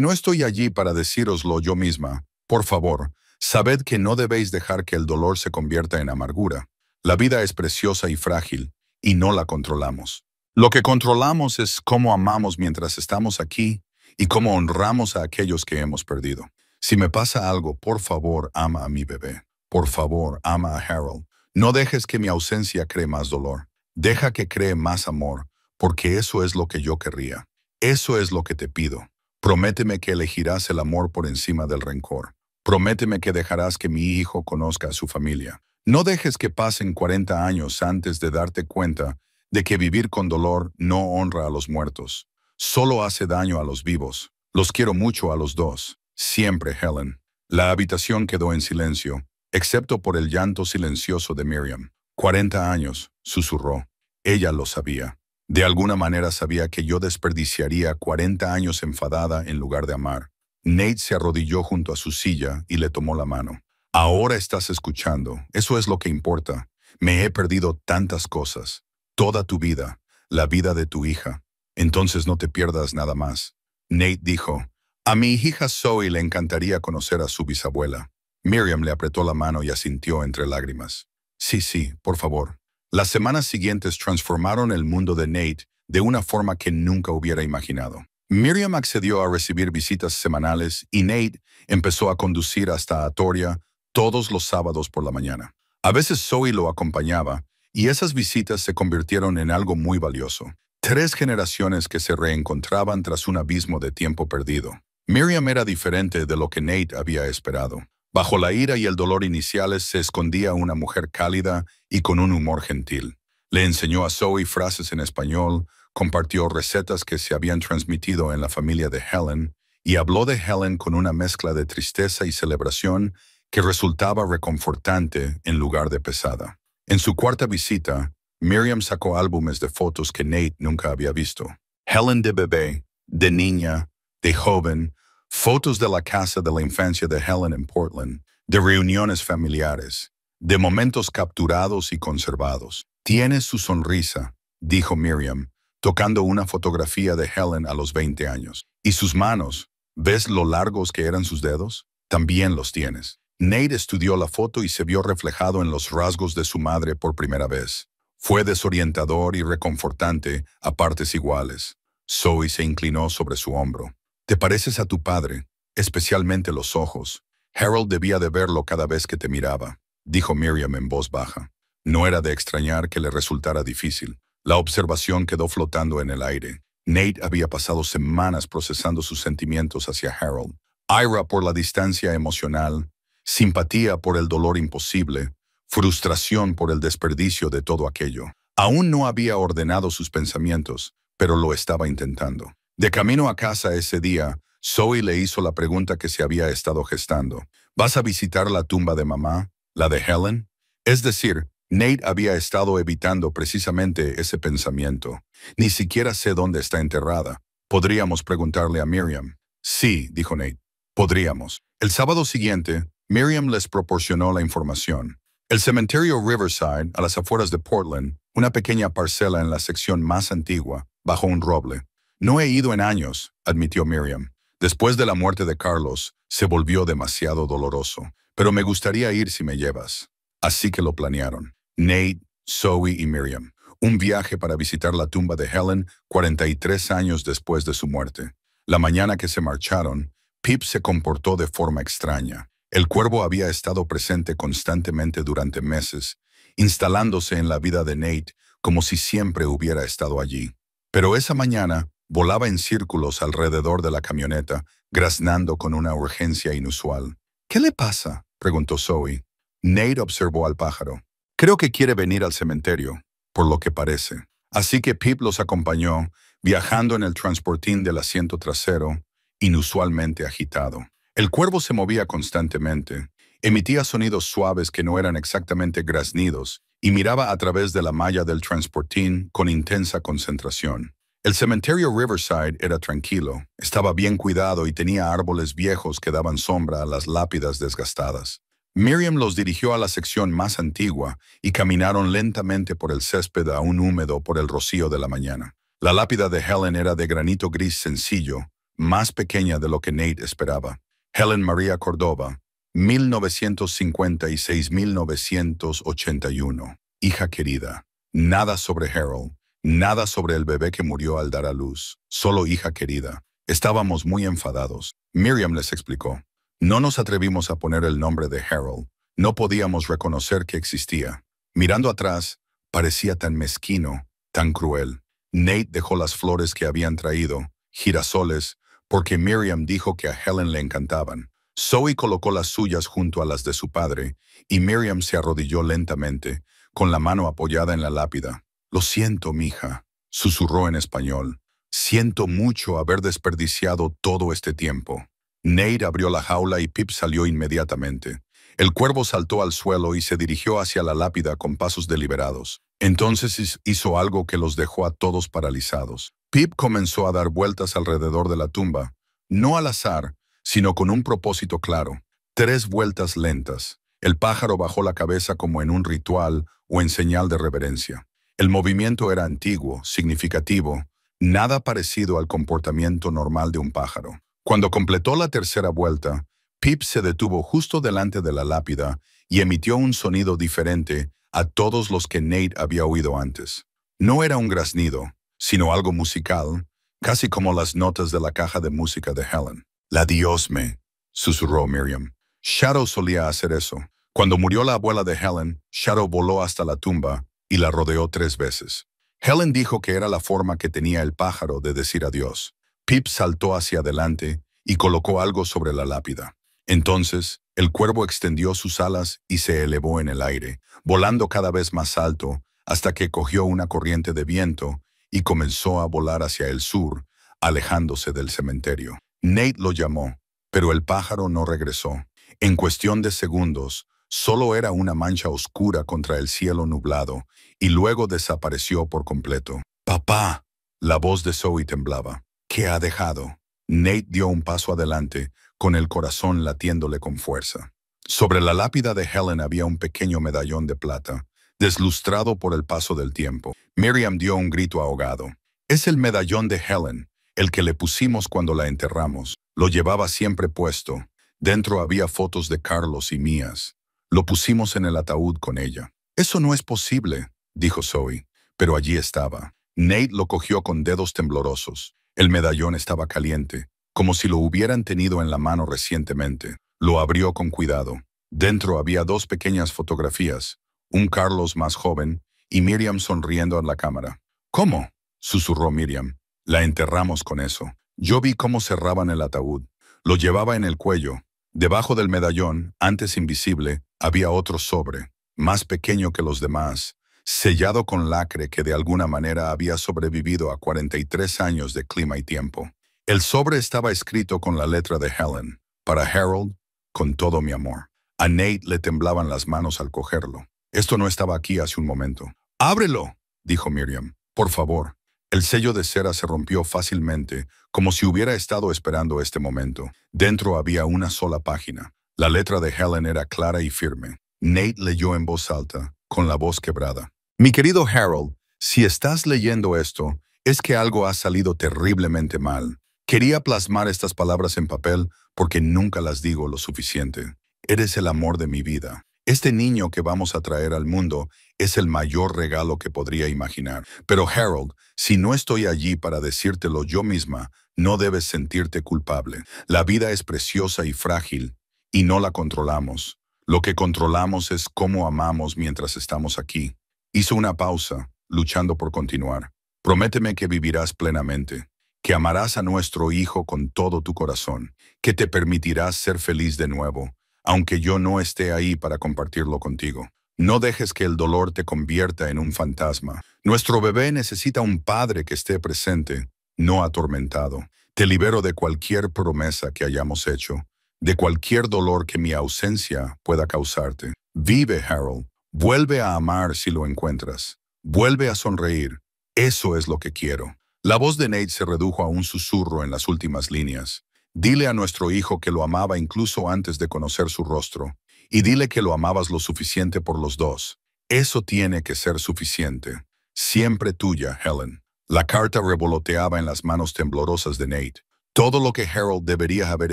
no estoy allí para decíroslo yo misma, por favor, sabed que no debéis dejar que el dolor se convierta en amargura. La vida es preciosa y frágil, y no la controlamos. Lo que controlamos es cómo amamos mientras estamos aquí y cómo honramos a aquellos que hemos perdido. Si me pasa algo, por favor, ama a mi bebé. Por favor, ama a Harold. No dejes que mi ausencia cree más dolor. Deja que cree más amor, porque eso es lo que yo querría. Eso es lo que te pido. Prométeme que elegirás el amor por encima del rencor. Prométeme que dejarás que mi hijo conozca a su familia. No dejes que pasen 40 años antes de darte cuenta de que vivir con dolor no honra a los muertos. Solo hace daño a los vivos. Los quiero mucho a los dos. Siempre, Helen. La habitación quedó en silencio, excepto por el llanto silencioso de Miriam. 40 años, susurró. Ella lo sabía. De alguna manera sabía que yo desperdiciaría 40 años enfadada en lugar de amar. Nate se arrodilló junto a su silla y le tomó la mano. Ahora estás escuchando. Eso es lo que importa. Me he perdido tantas cosas. Toda tu vida. La vida de tu hija. Entonces no te pierdas nada más. Nate dijo, a mi hija Zoe le encantaría conocer a su bisabuela. Miriam le apretó la mano y asintió entre lágrimas. Sí, por favor. Las semanas siguientes transformaron el mundo de Nate de una forma que nunca hubiera imaginado. Miriam accedió a recibir visitas semanales y Nate empezó a conducir hasta Atoria todos los sábados por la mañana. A veces Zoe lo acompañaba y esas visitas se convirtieron en algo muy valioso. 3 generaciones que se reencontraban tras un abismo de tiempo perdido. Miriam era diferente de lo que Nate había esperado. Bajo la ira y el dolor iniciales se escondía una mujer cálida y con un humor gentil. Le enseñó a Zoe frases en español, compartió recetas que se habían transmitido en la familia de Helen y habló de Helen con una mezcla de tristeza y celebración que resultaba reconfortante en lugar de pesada. En su cuarta visita, Miriam sacó álbumes de fotos que Nate nunca había visto. Helen de bebé, de niña, de joven, fotos de la casa de la infancia de Helen en Portland, de reuniones familiares, de momentos capturados y conservados. Tienes su sonrisa, dijo Miriam, tocando una fotografía de Helen a los 20 años. Y sus manos, ¿ves lo largos que eran sus dedos? También los tienes. Nate estudió la foto y se vio reflejado en los rasgos de su madre por primera vez. Fue desorientador y reconfortante a partes iguales. Zoe se inclinó sobre su hombro. Te pareces a tu padre, especialmente los ojos. Harold debía de verlo cada vez que te miraba, dijo Miriam en voz baja. No era de extrañar que le resultara difícil. La observación quedó flotando en el aire. Nate había pasado semanas procesando sus sentimientos hacia Harold. Ira por la distancia emocional, simpatía por el dolor imposible, frustración por el desperdicio de todo aquello. Aún no había ordenado sus pensamientos, pero lo estaba intentando. De camino a casa ese día, Zoe le hizo la pregunta que se había estado gestando. ¿Vas a visitar la tumba de mamá, la de Helen? Es decir, Nate había estado evitando precisamente ese pensamiento. Ni siquiera sé dónde está enterrada. Podríamos preguntarle a Miriam. Sí, dijo Nate. Podríamos. El sábado siguiente, Miriam les proporcionó la información. El cementerio Riverside, a las afueras de Portland, una pequeña parcela en la sección más antigua, bajo un roble. No he ido en años, admitió Miriam. Después de la muerte de Carlos, se volvió demasiado doloroso. Pero me gustaría ir si me llevas. Así que lo planearon. Nate, Zoe y Miriam. Un viaje para visitar la tumba de Helen 43 años después de su muerte. La mañana que se marcharon, Pip se comportó de forma extraña. El cuervo había estado presente constantemente durante meses, instalándose en la vida de Nate como si siempre hubiera estado allí. Pero esa mañana volaba en círculos alrededor de la camioneta, graznando con una urgencia inusual. ¿Qué le pasa?, preguntó Zoe. Nate observó al pájaro. Creo que quiere venir al cementerio, por lo que parece. Así que Pip los acompañó, viajando en el transportín del asiento trasero, inusualmente agitado. El cuervo se movía constantemente, emitía sonidos suaves que no eran exactamente graznidos y miraba a través de la malla del transportín con intensa concentración. El cementerio Riverside era tranquilo, estaba bien cuidado y tenía árboles viejos que daban sombra a las lápidas desgastadas. Miriam los dirigió a la sección más antigua y caminaron lentamente por el césped aún húmedo por el rocío de la mañana. La lápida de Helen era de granito gris sencillo, más pequeña de lo que Nate esperaba. Helen María Cordova, 1956-1981. Hija querida. Nada sobre Harold, nada sobre el bebé que murió al dar a luz. Solo hija querida. Estábamos muy enfadados. Miriam les explicó. No nos atrevimos a poner el nombre de Harold. No podíamos reconocer que existía. Mirando atrás, parecía tan mezquino, tan cruel. Nate dejó las flores que habían traído, girasoles, porque Miriam dijo que a Helen le encantaban. Zoe colocó las suyas junto a las de su padre, y Miriam se arrodilló lentamente, con la mano apoyada en la lápida. «Lo siento, mija», susurró en español. «Siento mucho haber desperdiciado todo este tiempo». Nate abrió la jaula y Pip salió inmediatamente. El cuervo saltó al suelo y se dirigió hacia la lápida con pasos deliberados. Entonces hizo algo que los dejó a todos paralizados. Pip comenzó a dar vueltas alrededor de la tumba, no al azar, sino con un propósito claro. 3 vueltas lentas. El pájaro bajó la cabeza como en un ritual o en señal de reverencia. El movimiento era antiguo, significativo, nada parecido al comportamiento normal de un pájaro. Cuando completó la 3ª vuelta, Pip se detuvo justo delante de la lápida y emitió un sonido diferente a todos los que Nate había oído antes. No era un graznido, sino algo musical, casi como las notas de la caja de música de Helen. «La Dios me», susurró Miriam. Shadow solía hacer eso. Cuando murió la abuela de Helen, Shadow voló hasta la tumba y la rodeó 3 veces. Helen dijo que era la forma que tenía el pájaro de decir adiós. Pip saltó hacia adelante y colocó algo sobre la lápida. Entonces, el cuervo extendió sus alas y se elevó en el aire, volando cada vez más alto hasta que cogió una corriente de viento y comenzó a volar hacia el sur, alejándose del cementerio. Nate lo llamó, pero el pájaro no regresó. En cuestión de segundos, solo era una mancha oscura contra el cielo nublado y luego desapareció por completo. «Papá», la voz de Zoe temblaba. «¿Qué ha dejado?» Nate dio un paso adelante, con el corazón latiéndole con fuerza. Sobre la lápida de Helen había un pequeño medallón de plata, deslustrado por el paso del tiempo. Miriam dio un grito ahogado. «Es el medallón de Helen, el que le pusimos cuando la enterramos. Lo llevaba siempre puesto. Dentro había fotos de Carlos y mías. Lo pusimos en el ataúd con ella». «Eso no es posible», dijo Zoe, pero allí estaba. Nate lo cogió con dedos temblorosos. El medallón estaba caliente, como si lo hubieran tenido en la mano recientemente. Lo abrió con cuidado. Dentro había 2 pequeñas fotografías, un Carlos más joven y Miriam sonriendo a la cámara. «¿Cómo?», susurró Miriam. «La enterramos con eso. Yo vi cómo cerraban el ataúd. Lo llevaba en el cuello. Debajo del medallón, antes invisible, había otro sobre, más pequeño que los demás, sellado con lacre que de alguna manera había sobrevivido a 43 años de clima y tiempo. El sobre estaba escrito con la letra de Helen. «Para Harold, con todo mi amor». A Nate le temblaban las manos al cogerlo. Esto no estaba aquí hace un momento. «¡Ábrelo!», dijo Miriam. «Por favor». El sello de cera se rompió fácilmente, como si hubiera estado esperando este momento. Dentro había una sola página. La letra de Helen era clara y firme. Nate leyó en voz alta, con la voz quebrada. Mi querido Harold, si estás leyendo esto, es que algo ha salido terriblemente mal. Quería plasmar estas palabras en papel porque nunca las digo lo suficiente. Eres el amor de mi vida. Este niño que vamos a traer al mundo es el mayor regalo que podría imaginar. Pero Harold, si no estoy allí para decírtelo yo misma, no debes sentirte culpable. La vida es preciosa y frágil, y no la controlamos. Lo que controlamos es cómo amamos mientras estamos aquí. Hizo una pausa, luchando por continuar. Prométeme que vivirás plenamente, que amarás a nuestro hijo con todo tu corazón, que te permitirás ser feliz de nuevo, aunque yo no esté ahí para compartirlo contigo. No dejes que el dolor te convierta en un fantasma. Nuestro bebé necesita un padre que esté presente, no atormentado. Te libero de cualquier promesa que hayamos hecho, de cualquier dolor que mi ausencia pueda causarte. Vive, Harold. Vuelve a amar si lo encuentras. Vuelve a sonreír. Eso es lo que quiero. La voz de Nate se redujo a un susurro en las últimas líneas. Dile a nuestro hijo que lo amaba incluso antes de conocer su rostro. Y dile que lo amabas lo suficiente por los dos. Eso tiene que ser suficiente. Siempre tuya, Helen. La carta revoloteaba en las manos temblorosas de Nate. Todo lo que Harold debería haber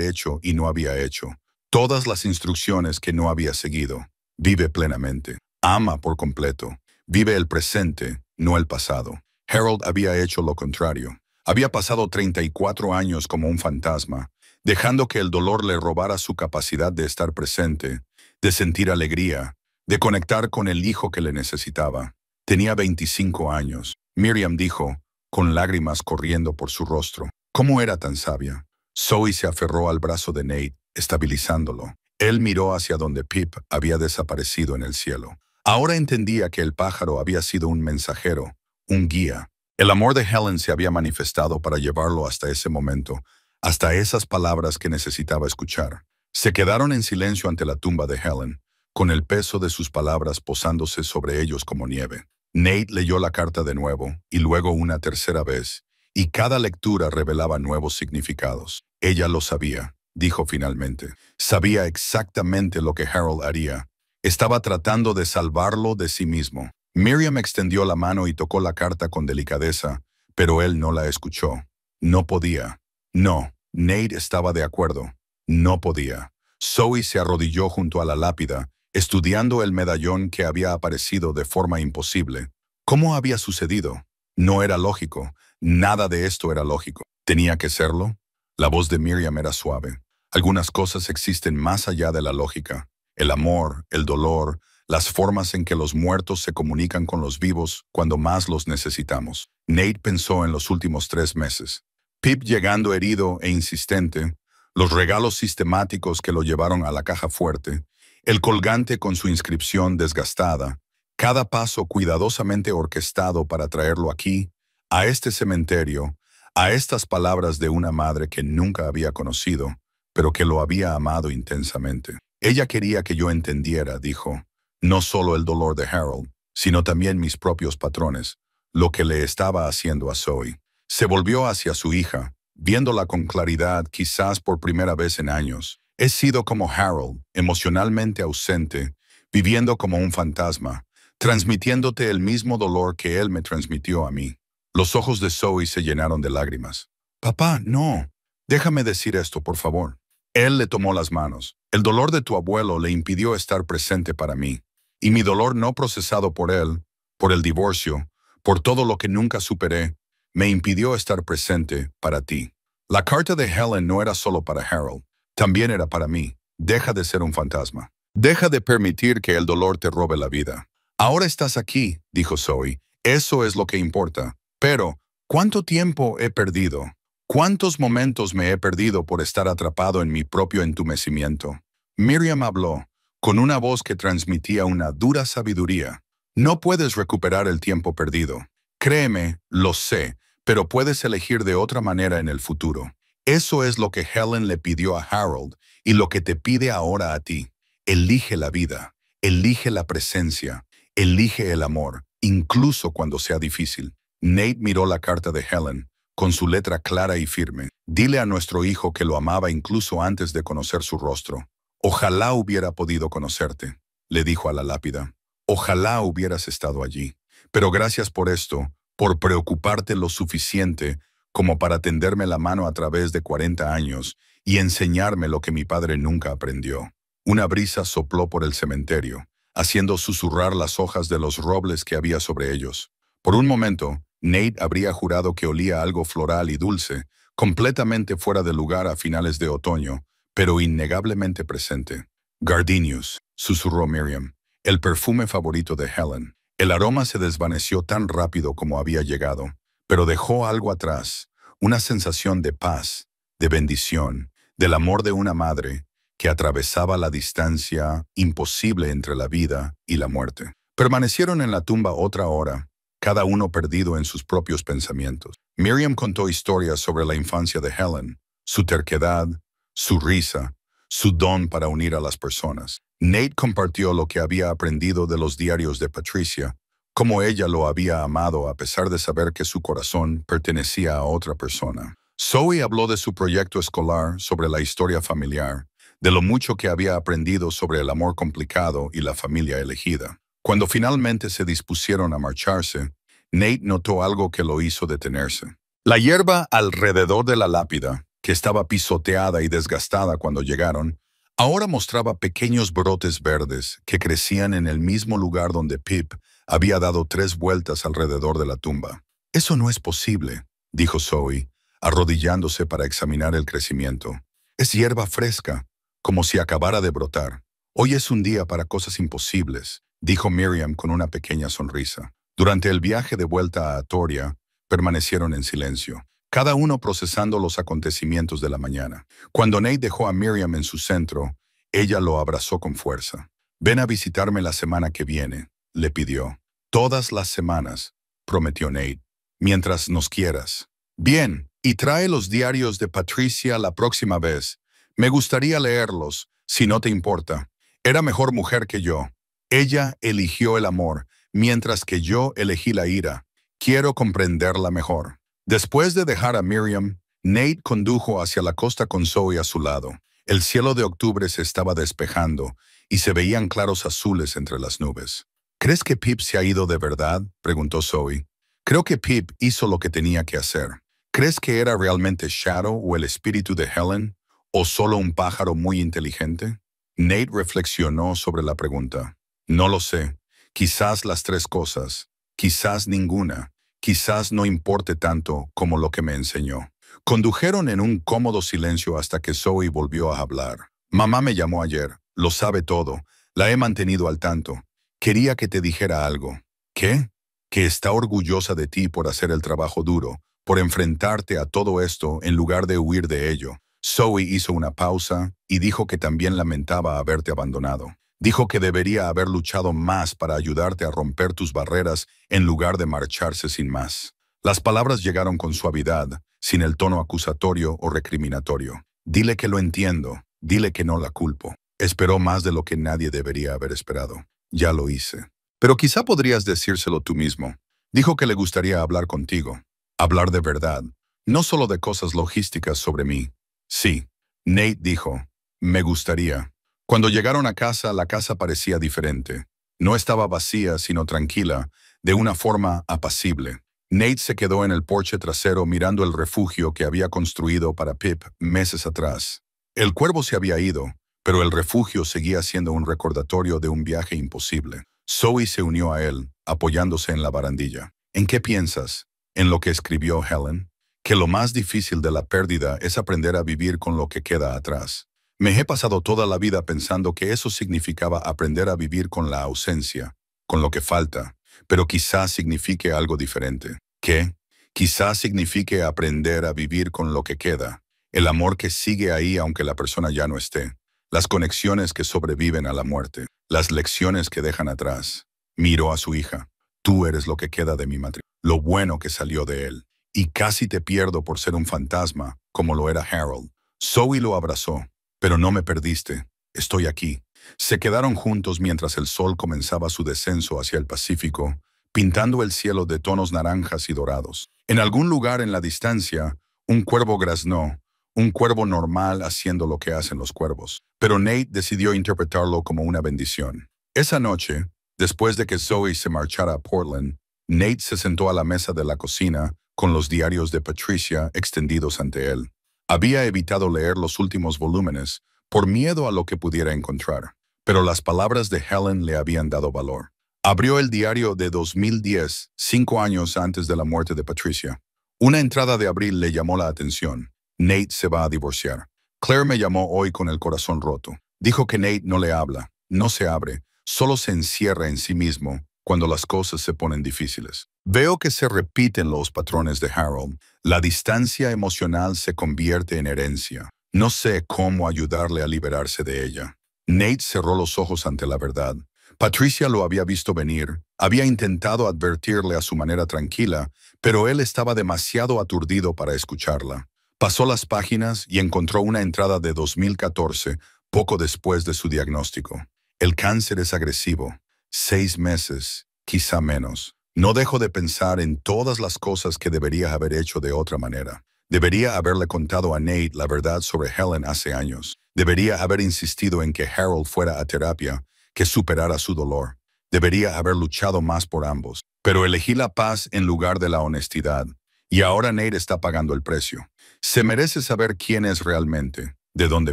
hecho y no había hecho. Todas las instrucciones que no había seguido. Vive plenamente. Ama por completo. Vive el presente, no el pasado. Harold había hecho lo contrario. Había pasado 34 años como un fantasma, dejando que el dolor le robara su capacidad de estar presente, de sentir alegría, de conectar con el hijo que le necesitaba. Tenía 25 años. Miriam dijo, con lágrimas corriendo por su rostro. ¿Cómo era tan sabia? Zoe se aferró al brazo de Nate, estabilizándolo. Él miró hacia donde Pip había desaparecido en el cielo. Ahora entendía que el pájaro había sido un mensajero, un guía. El amor de Helen se había manifestado para llevarlo hasta ese momento, hasta esas palabras que necesitaba escuchar. Se quedaron en silencio ante la tumba de Helen, con el peso de sus palabras posándose sobre ellos como nieve. Nate leyó la carta de nuevo, y luego una tercera vez, y cada lectura revelaba nuevos significados. Ella lo sabía, dijo finalmente. Sabía exactamente lo que Harold haría. Estaba tratando de salvarlo de sí mismo. Miriam extendió la mano y tocó la carta con delicadeza, pero él no la escuchó. No podía. No, Nate estaba de acuerdo. No podía. Zoe se arrodilló junto a la lápida, estudiando el medallón que había aparecido de forma imposible. ¿Cómo había sucedido? No era lógico. Nada de esto era lógico. ¿Tenía que serlo? La voz de Miriam era suave. Algunas cosas existen más allá de la lógica. El amor, el dolor, las formas en que los muertos se comunican con los vivos cuando más los necesitamos. Nate pensó en los últimos 3 meses. Pip llegando herido e insistente, los regalos sistemáticos que lo llevaron a la caja fuerte, el colgante con su inscripción desgastada, cada paso cuidadosamente orquestado para traerlo aquí, a este cementerio, a estas palabras de una madre que nunca había conocido, pero que lo había amado intensamente. Ella quería que yo entendiera, dijo, no solo el dolor de Harold, sino también mis propios patrones, lo que le estaba haciendo a Zoe. Se volvió hacia su hija, viéndola con claridad quizás por primera vez en años. He sido como Harold, emocionalmente ausente, viviendo como un fantasma, transmitiéndote el mismo dolor que él me transmitió a mí. Los ojos de Zoe se llenaron de lágrimas. Papá, no. Déjame decir esto, por favor. Él le tomó las manos. El dolor de tu abuelo le impidió estar presente para mí. Y mi dolor no procesado por él, por el divorcio, por todo lo que nunca superé, me impidió estar presente para ti. La carta de Helen no era solo para Harold, también era para mí. Deja de ser un fantasma. Deja de permitir que el dolor te robe la vida. Ahora estás aquí, dijo Zoe. Eso es lo que importa. Pero, ¿cuánto tiempo he perdido? ¿Cuántos momentos me he perdido por estar atrapado en mi propio entumecimiento? Miriam habló, con una voz que transmitía una dura sabiduría. No puedes recuperar el tiempo perdido. Créeme, lo sé, pero puedes elegir de otra manera en el futuro. Eso es lo que Helen le pidió a Harold y lo que te pide ahora a ti. Elige la vida, elige la presencia, elige el amor, incluso cuando sea difícil. Nate miró la carta de Helen, con su letra clara y firme. Dile a nuestro hijo que lo amaba incluso antes de conocer su rostro. Ojalá hubiera podido conocerte. le dijo a la lápida. Ojalá hubieras estado allí. Pero gracias por esto, por preocuparte lo suficiente como para tenderme la mano a través de 40 años y enseñarme lo que mi padre nunca aprendió. Una brisa sopló por el cementerio, haciendo susurrar las hojas de los robles que había sobre ellos. Por un momento, Nate habría jurado que olía algo floral y dulce, completamente fuera de lugar a finales de otoño, pero innegablemente presente. Gardenias, susurró Miriam, el perfume favorito de Helen. El aroma se desvaneció tan rápido como había llegado, pero dejó algo atrás, una sensación de paz, de bendición, del amor de una madre que atravesaba la distancia imposible entre la vida y la muerte. Permanecieron en la tumba otra hora, cada uno perdido en sus propios pensamientos. Miriam contó historias sobre la infancia de Helen, su terquedad, su risa, su don para unir a las personas. Nate compartió lo que había aprendido de los diarios de Patricia, cómo ella lo había amado a pesar de saber que su corazón pertenecía a otra persona. Zoe habló de su proyecto escolar sobre la historia familiar, de lo mucho que había aprendido sobre el amor complicado y la familia elegida. Cuando finalmente se dispusieron a marcharse, Nate notó algo que lo hizo detenerse. La hierba alrededor de la lápida, que estaba pisoteada y desgastada cuando llegaron, ahora mostraba pequeños brotes verdes que crecían en el mismo lugar donde Pip había dado 3 vueltas alrededor de la tumba. «Eso no es posible», dijo Zoe, arrodillándose para examinar el crecimiento. «Es hierba fresca, como si acabara de brotar. Hoy es un día para cosas imposibles», dijo Miriam con una pequeña sonrisa. Durante el viaje de vuelta a Atoria, permanecieron en silencio, cada uno procesando los acontecimientos de la mañana. Cuando Nate dejó a Miriam en su centro, ella lo abrazó con fuerza. «Ven a visitarme la semana que viene», le pidió. «Todas las semanas», prometió Nate, «mientras nos quieras». «Bien, y trae los diarios de Patricia la próxima vez. Me gustaría leerlos, si no te importa. Era mejor mujer que yo. Ella eligió el amor, mientras que yo elegí la ira. Quiero comprenderla mejor». Después de dejar a Miriam, Nate condujo hacia la costa con Zoe a su lado. El cielo de octubre se estaba despejando y se veían claros azules entre las nubes. «¿Crees que Pip se ha ido de verdad?», preguntó Zoe. «Creo que Pip hizo lo que tenía que hacer». «¿Crees que era realmente Shadow o el espíritu de Helen? ¿O solo un pájaro muy inteligente?» Nate reflexionó sobre la pregunta. «No lo sé. Quizás las 3 cosas. Quizás ninguna. Quizás no importe tanto como lo que me enseñó». Condujeron en un cómodo silencio hasta que Zoe volvió a hablar. «Mamá me llamó ayer. Lo sabe todo. La he mantenido al tanto. Quería que te dijera algo». «¿Qué?» «Que está orgullosa de ti por hacer el trabajo duro, por enfrentarte a todo esto en lugar de huir de ello». Zoe hizo una pausa y dijo que también lamentaba haberte abandonado. Dijo que debería haber luchado más para ayudarte a romper tus barreras en lugar de marcharse sin más. Las palabras llegaron con suavidad, sin el tono acusatorio o recriminatorio. «Dile que lo entiendo. Dile que no la culpo». Esperó más de lo que nadie debería haber esperado. «Ya lo hice. Pero quizá podrías decírselo tú mismo». Dijo que le gustaría hablar contigo. Hablar de verdad. No solo de cosas logísticas sobre mí. «Sí», Nate dijo. «Me gustaría». Cuando llegaron a casa, la casa parecía diferente. No estaba vacía, sino tranquila, de una forma apacible. Nate se quedó en el porche trasero mirando el refugio que había construido para Pip meses atrás. El cuervo se había ido, pero el refugio seguía siendo un recordatorio de un viaje imposible. Zoe se unió a él, apoyándose en la barandilla. «¿En qué piensas? ¿En lo que escribió Helen? Que lo más difícil de la pérdida es aprender a vivir con lo que queda atrás. Me he pasado toda la vida pensando que eso significaba aprender a vivir con la ausencia, con lo que falta, pero quizás signifique algo diferente». «¿Qué?» «Quizás signifique aprender a vivir con lo que queda, el amor que sigue ahí aunque la persona ya no esté, las conexiones que sobreviven a la muerte, las lecciones que dejan atrás». Miró a su hija. «Tú eres lo que queda de mi matrimonio, lo bueno que salió de él, y casi te pierdo por ser un fantasma, como lo era Harold». Zoe lo abrazó. «Pero no me perdiste. Estoy aquí». Se quedaron juntos mientras el sol comenzaba su descenso hacia el Pacífico, pintando el cielo de tonos naranjas y dorados. En algún lugar en la distancia, un cuervo graznó, un cuervo normal haciendo lo que hacen los cuervos. Pero Nate decidió interpretarlo como una bendición. Esa noche, después de que Zoe se marchara a Portland, Nate se sentó a la mesa de la cocina con los diarios de Patricia extendidos ante él. Había evitado leer los últimos volúmenes por miedo a lo que pudiera encontrar, pero las palabras de Helen le habían dado valor. Abrió el diario de 2010, 5 años antes de la muerte de Patricia. Una entrada de abril le llamó la atención. Nate se va a divorciar. Claire me llamó hoy con el corazón roto. Dijo que Nate no le habla, no se abre, solo se encierra en sí mismo cuando las cosas se ponen difíciles. Veo que se repiten los patrones de Harold. La distancia emocional se convierte en herencia. No sé cómo ayudarle a liberarse de ella. Nate cerró los ojos ante la verdad. Patricia lo había visto venir, había intentado advertirle a su manera tranquila, pero él estaba demasiado aturdido para escucharla. Pasó las páginas y encontró una entrada de 2014, poco después de su diagnóstico. El cáncer es agresivo. 6 meses, quizá menos. No dejo de pensar en todas las cosas que debería haber hecho de otra manera. Debería haberle contado a Nate la verdad sobre Helen hace años. Debería haber insistido en que Harold fuera a terapia, que superara su dolor. Debería haber luchado más por ambos. Pero elegí la paz en lugar de la honestidad. Y ahora Nate está pagando el precio. Se merece saber quién es realmente, de dónde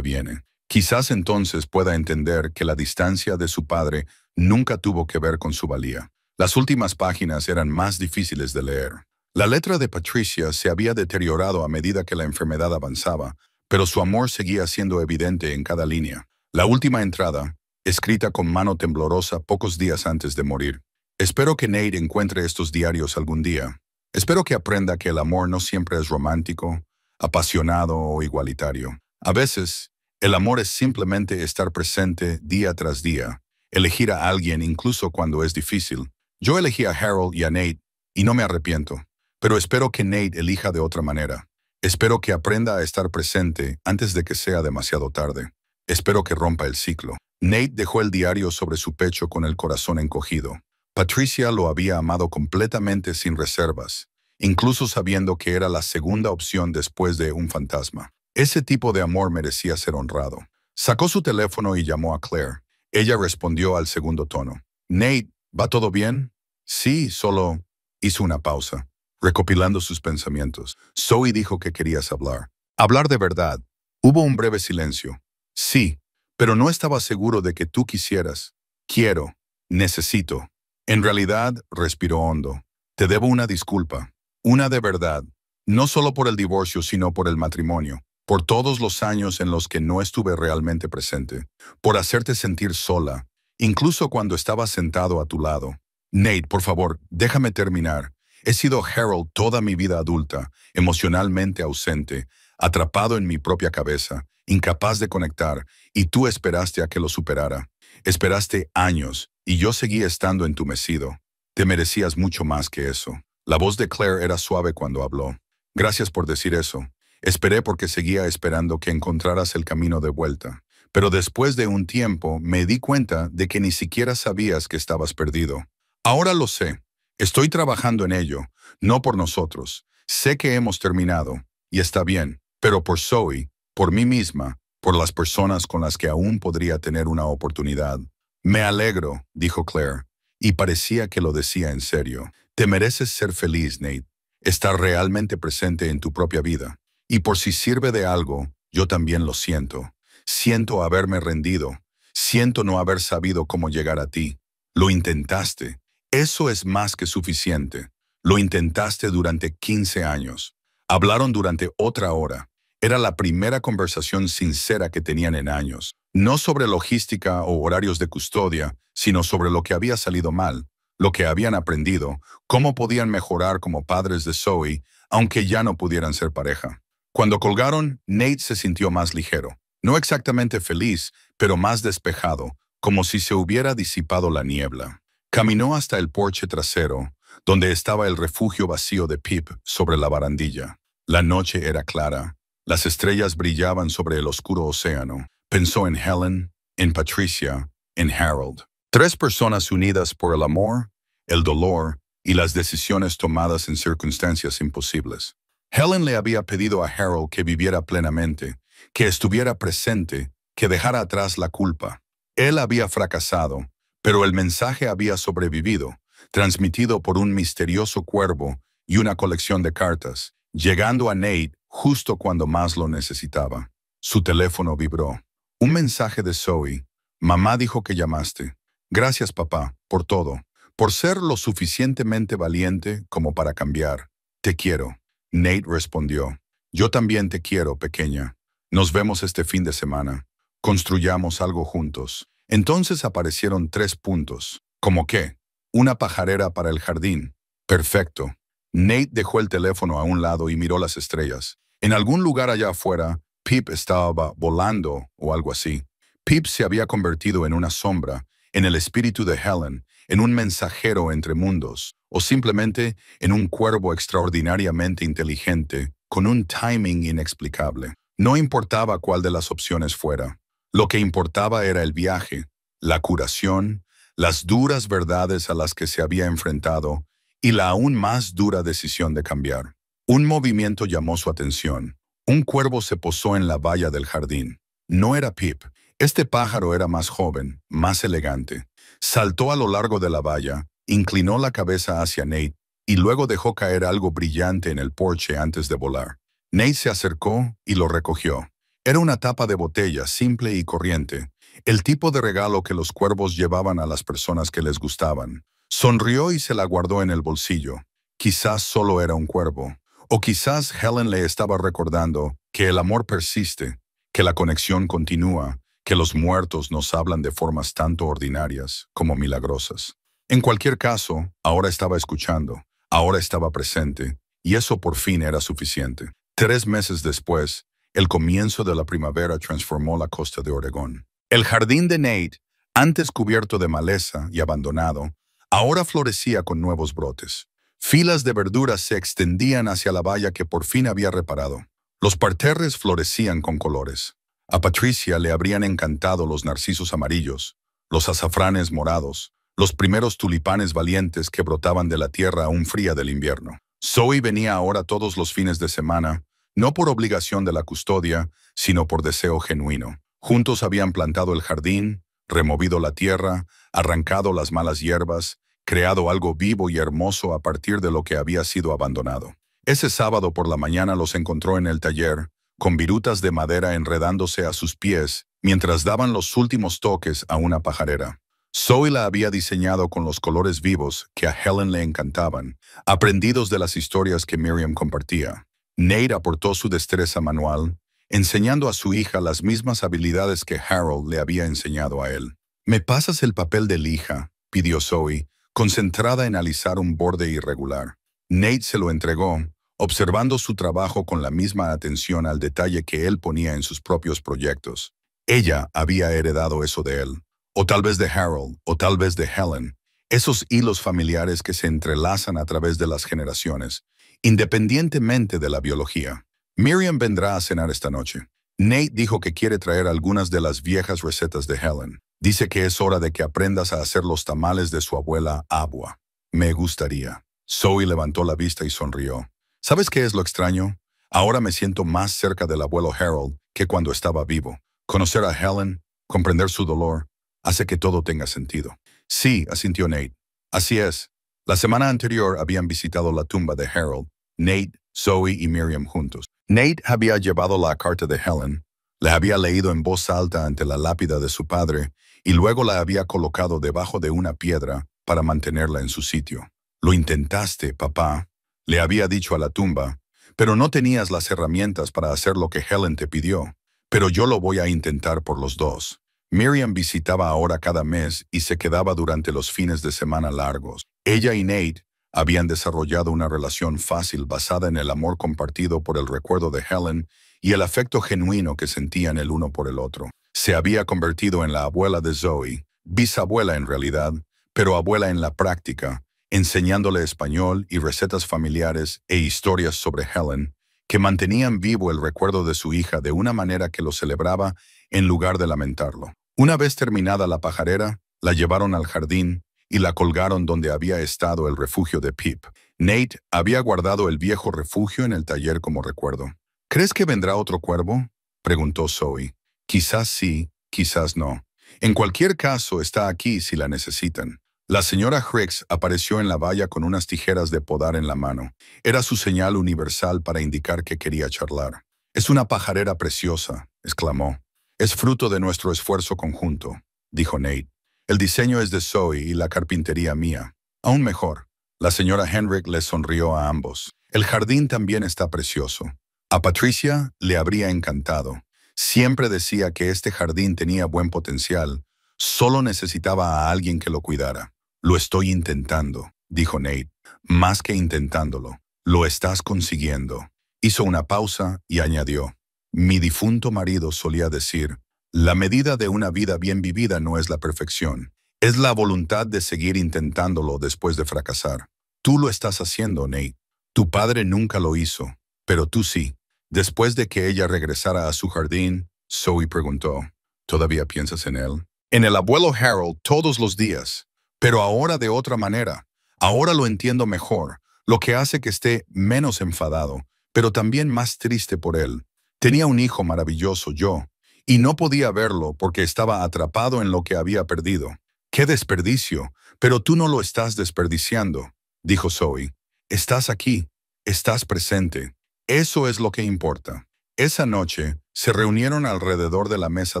viene. Quizás entonces pueda entender que la distancia de su padre nunca tuvo que ver con su valía. Las últimas páginas eran más difíciles de leer. La letra de Patricia se había deteriorado a medida que la enfermedad avanzaba, pero su amor seguía siendo evidente en cada línea. La última entrada, escrita con mano temblorosa pocos días antes de morir. Espero que Nate encuentre estos diarios algún día. Espero que aprenda que el amor no siempre es romántico, apasionado o igualitario. A veces, el amor es simplemente estar presente día tras día, elegir a alguien incluso cuando es difícil. Yo elegí a Harold y a Nate, y no me arrepiento, pero espero que Nate elija de otra manera. Espero que aprenda a estar presente antes de que sea demasiado tarde. Espero que rompa el ciclo. Nate dejó el diario sobre su pecho con el corazón encogido. Patricia lo había amado completamente sin reservas, incluso sabiendo que era la segunda opción después de un fantasma. Ese tipo de amor merecía ser honrado. Sacó su teléfono y llamó a Claire. Ella respondió al segundo tono. Nate, ¿va todo bien? Sí, solo... Hizo una pausa, recopilando sus pensamientos. Zoe dijo que querías hablar. Hablar de verdad. Hubo un breve silencio. Sí, pero no estaba seguro de que tú quisieras. Quiero. Necesito. En realidad, respiró hondo. Te debo una disculpa. Una de verdad. No solo por el divorcio, sino por el matrimonio. Por todos los años en los que no estuve realmente presente. Por hacerte sentir sola, incluso cuando estaba sentado a tu lado. Nate, por favor, déjame terminar. He sido Harold toda mi vida adulta, emocionalmente ausente, atrapado en mi propia cabeza, incapaz de conectar, y tú esperaste a que lo superara. Esperaste años, y yo seguí estando entumecido. Te merecías mucho más que eso. La voz de Claire era suave cuando habló. Gracias por decir eso. Esperé porque seguía esperando que encontraras el camino de vuelta. Pero después de un tiempo me di cuenta de que ni siquiera sabías que estabas perdido. Ahora lo sé. Estoy trabajando en ello, no por nosotros. Sé que hemos terminado, y está bien, pero por Zoe, por mí misma, por las personas con las que aún podría tener una oportunidad. Me alegro, dijo Claire, y parecía que lo decía en serio. Te mereces ser feliz, Nate. Estar realmente presente en tu propia vida. Y por si sirve de algo, yo también lo siento. Siento haberme rendido. Siento no haber sabido cómo llegar a ti. Lo intentaste. Eso es más que suficiente. Lo intentaste durante 15 años. Hablaron durante otra hora. Era la primera conversación sincera que tenían en años. No sobre logística o horarios de custodia, sino sobre lo que había salido mal, lo que habían aprendido, cómo podían mejorar como padres de Zoe, aunque ya no pudieran ser pareja. Cuando colgaron, Nate se sintió más ligero. No exactamente feliz, pero más despejado, como si se hubiera disipado la niebla. Caminó hasta el porche trasero, donde estaba el refugio vacío de Pip sobre la barandilla. La noche era clara. Las estrellas brillaban sobre el oscuro océano. Pensó en Helen, en Patricia, en Harold. 3 personas unidas por el amor, el dolor y las decisiones tomadas en circunstancias imposibles. Helen le había pedido a Harold que viviera plenamente, que estuviera presente, que dejara atrás la culpa. Él había fracasado, Pero el mensaje había sobrevivido, transmitido por un misterioso cuervo y una colección de cartas, llegando a Nate justo cuando más lo necesitaba. Su teléfono vibró. Un mensaje de Zoe. Mamá dijo que llamaste. Gracias, papá, por todo. Por ser lo suficientemente valiente como para cambiar. Te quiero. Nate respondió. Yo también te quiero, pequeña. Nos vemos este fin de semana. Construyamos algo juntos. Entonces aparecieron 3 puntos. ¿Cómo qué? Una pajarera para el jardín. Perfecto. Nate dejó el teléfono a un lado y miró las estrellas. En algún lugar allá afuera, Pip estaba volando o algo así. Pip se había convertido en una sombra, en el espíritu de Helen, en un mensajero entre mundos, o simplemente en un cuervo extraordinariamente inteligente, con un timing inexplicable. No importaba cuál de las opciones fuera. Lo que importaba era el viaje, la curación, las duras verdades a las que se había enfrentado y la aún más dura decisión de cambiar. Un movimiento llamó su atención. Un cuervo se posó en la valla del jardín. No era Pip. Este pájaro era más joven, más elegante. Saltó a lo largo de la valla, inclinó la cabeza hacia Nate y luego dejó caer algo brillante en el porche antes de volar. Nate se acercó y lo recogió. Era una tapa de botella simple y corriente, el tipo de regalo que los cuervos llevaban a las personas que les gustaban. Sonrió y se la guardó en el bolsillo. Quizás solo era un cuervo. O quizás Helen le estaba recordando que el amor persiste, que la conexión continúa, que los muertos nos hablan de formas tanto ordinarias como milagrosas. En cualquier caso, ahora estaba escuchando, ahora estaba presente, y eso por fin era suficiente. 3 meses después, el comienzo de la primavera transformó la costa de Oregón. El jardín de Nate, antes cubierto de maleza y abandonado, ahora florecía con nuevos brotes. Filas de verduras se extendían hacia la valla que por fin había reparado. Los parterres florecían con colores. A Patricia le habrían encantado los narcisos amarillos, los azafranes morados, los primeros tulipanes valientes que brotaban de la tierra aún fría del invierno. Zoe venía ahora todos los fines de semana, no por obligación de la custodia, sino por deseo genuino. Juntos habían plantado el jardín, removido la tierra, arrancado las malas hierbas, creado algo vivo y hermoso a partir de lo que había sido abandonado. Ese sábado por la mañana los encontró en el taller, con virutas de madera enredándose a sus pies, mientras daban los últimos toques a una pajarera. Zoe la había diseñado con los colores vivos que a Helen le encantaban, aprendidos de las historias que Miriam compartía. Nate aportó su destreza manual, enseñando a su hija las mismas habilidades que Harold le había enseñado a él. «¿Me pasas el papel de lija?», pidió Zoe, concentrada en alisar un borde irregular. Nate se lo entregó, observando su trabajo con la misma atención al detalle que él ponía en sus propios proyectos. Ella había heredado eso de él, o tal vez de Harold, o tal vez de Helen, esos hilos familiares que se entrelazan a través de las generaciones, independientemente de la biología. Miriam vendrá a cenar esta noche. Nate dijo que quiere traer algunas de las viejas recetas de Helen. Dice que es hora de que aprendas a hacer los tamales de su abuela Abua. Me gustaría. Zoe levantó la vista y sonrió. ¿Sabes qué es lo extraño? Ahora me siento más cerca del abuelo Harold que cuando estaba vivo. Conocer a Helen, comprender su dolor, hace que todo tenga sentido. Sí, asintió Nate. Así es. La semana anterior habían visitado la tumba de Harold, Nate, Zoe y Miriam juntos. Nate había llevado la carta de Helen, la había leído en voz alta ante la lápida de su padre y luego la había colocado debajo de una piedra para mantenerla en su sitio. «Lo intentaste, papá», le había dicho a la tumba, «pero no tenías las herramientas para hacer lo que Helen te pidió. Pero yo lo voy a intentar por los dos». Miriam visitaba ahora cada mes y se quedaba durante los fines de semana largos. Ella y Nate habían desarrollado una relación fácil basada en el amor compartido por el recuerdo de Helen y el afecto genuino que sentían el uno por el otro. Se había convertido en la abuela de Zoe, bisabuela en realidad, pero abuela en la práctica, enseñándole español y recetas familiares e historias sobre Helen, que mantenían vivo el recuerdo de su hija de una manera que lo celebraba en lugar de lamentarlo. Una vez terminada la pajarera, la llevaron al jardín y la colgaron donde había estado el refugio de Pip. Nate había guardado el viejo refugio en el taller como recuerdo. «¿Crees que vendrá otro cuervo?», preguntó Zoe. «Quizás sí, quizás no. En cualquier caso, está aquí si la necesitan. La señora Hicks apareció en la valla con unas tijeras de podar en la mano. Era su señal universal para indicar que quería charlar. «Es una pajarera preciosa», exclamó. «Es fruto de nuestro esfuerzo conjunto», dijo Nate. «El diseño es de Zoe y la carpintería mía. Aún mejor». La señora Henrik les sonrió a ambos. «El jardín también está precioso». A Patricia le habría encantado. Siempre decía que este jardín tenía buen potencial. Solo necesitaba a alguien que lo cuidara. «Lo estoy intentando», dijo Nate. «Más que intentándolo. Lo estás consiguiendo». Hizo una pausa y añadió. «Mi difunto marido solía decir, la medida de una vida bien vivida no es la perfección. Es la voluntad de seguir intentándolo después de fracasar. Tú lo estás haciendo, Nate. Tu padre nunca lo hizo, pero tú sí». Después de que ella regresara a su jardín, Zoe preguntó, «¿Todavía piensas en él?» «En el abuelo Harold todos los días, pero ahora de otra manera. Ahora lo entiendo mejor, lo que hace que esté menos enfadado, pero también más triste por él. Tenía un hijo maravilloso, yo, y no podía verlo porque estaba atrapado en lo que había perdido. ¡Qué desperdicio! Pero tú no lo estás desperdiciando», dijo Zoe. «Estás aquí, estás presente. Eso es lo que importa». Esa noche, se reunieron alrededor de la mesa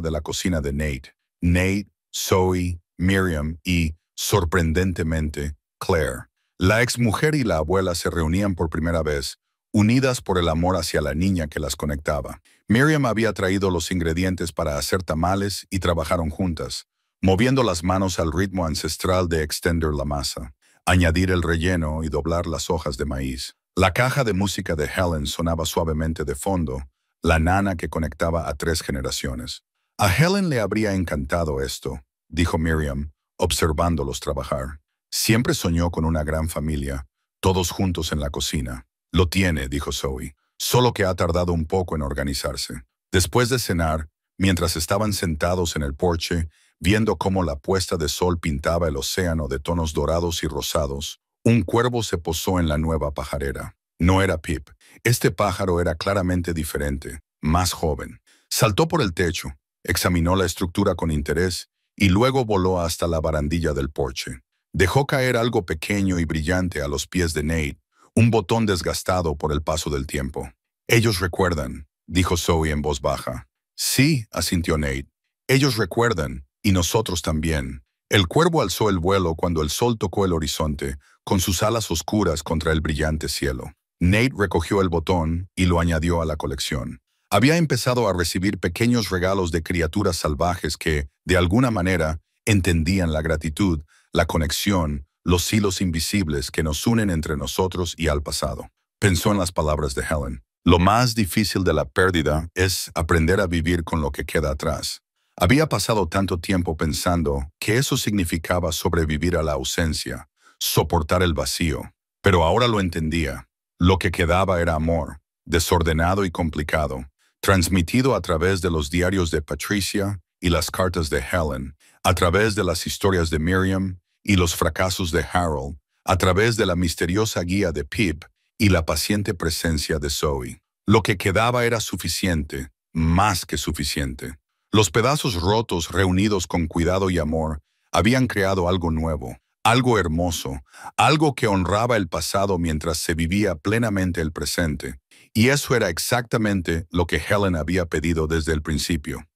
de la cocina de Nate. Nate, Zoe, Miriam y, sorprendentemente, Claire. La exmujer y la abuela se reunían por primera vez, unidas por el amor hacia la niña que las conectaba. Miriam había traído los ingredientes para hacer tamales y trabajaron juntas, moviendo las manos al ritmo ancestral de extender la masa, añadir el relleno y doblar las hojas de maíz. La caja de música de Helen sonaba suavemente de fondo, la nana que conectaba a 3 generaciones. «A Helen le habría encantado esto», dijo Miriam, observándolos trabajar. «Siempre soñó con una gran familia, todos juntos en la cocina». «Lo tiene», dijo Zoe, «solo que ha tardado un poco en organizarse». Después de cenar, mientras estaban sentados en el porche, viendo cómo la puesta de sol pintaba el océano de tonos dorados y rosados, un cuervo se posó en la nueva pajarera. No era Pip. Este pájaro era claramente diferente, más joven. Saltó por el techo, examinó la estructura con interés y luego voló hasta la barandilla del porche. Dejó caer algo pequeño y brillante a los pies de Nate, un botón desgastado por el paso del tiempo. «Ellos recuerdan», dijo Zoe en voz baja. «Sí», asintió Nate. «Ellos recuerdan, y nosotros también». El cuervo alzó el vuelo cuando el sol tocó el horizonte, con sus alas oscuras contra el brillante cielo. Nate recogió el botón y lo añadió a la colección. Había empezado a recibir pequeños regalos de criaturas salvajes que, de alguna manera, entendían la gratitud, la conexión, los hilos invisibles que nos unen entre nosotros y al pasado. Pensó en las palabras de Helen. Lo más difícil de la pérdida es aprender a vivir con lo que queda atrás. Había pasado tanto tiempo pensando que eso significaba sobrevivir a la ausencia, soportar el vacío. Pero ahora lo entendía. Lo que quedaba era amor, desordenado y complicado, transmitido a través de los diarios de Patricia y las cartas de Helen, a través de las historias de Miriam y los fracasos de Harold, a través de la misteriosa guía de Pip y la paciente presencia de Zoe. Lo que quedaba era suficiente, más que suficiente. Los pedazos rotos reunidos con cuidado y amor habían creado algo nuevo, algo hermoso, algo que honraba el pasado mientras se vivía plenamente el presente. Y eso era exactamente lo que Helen había pedido desde el principio.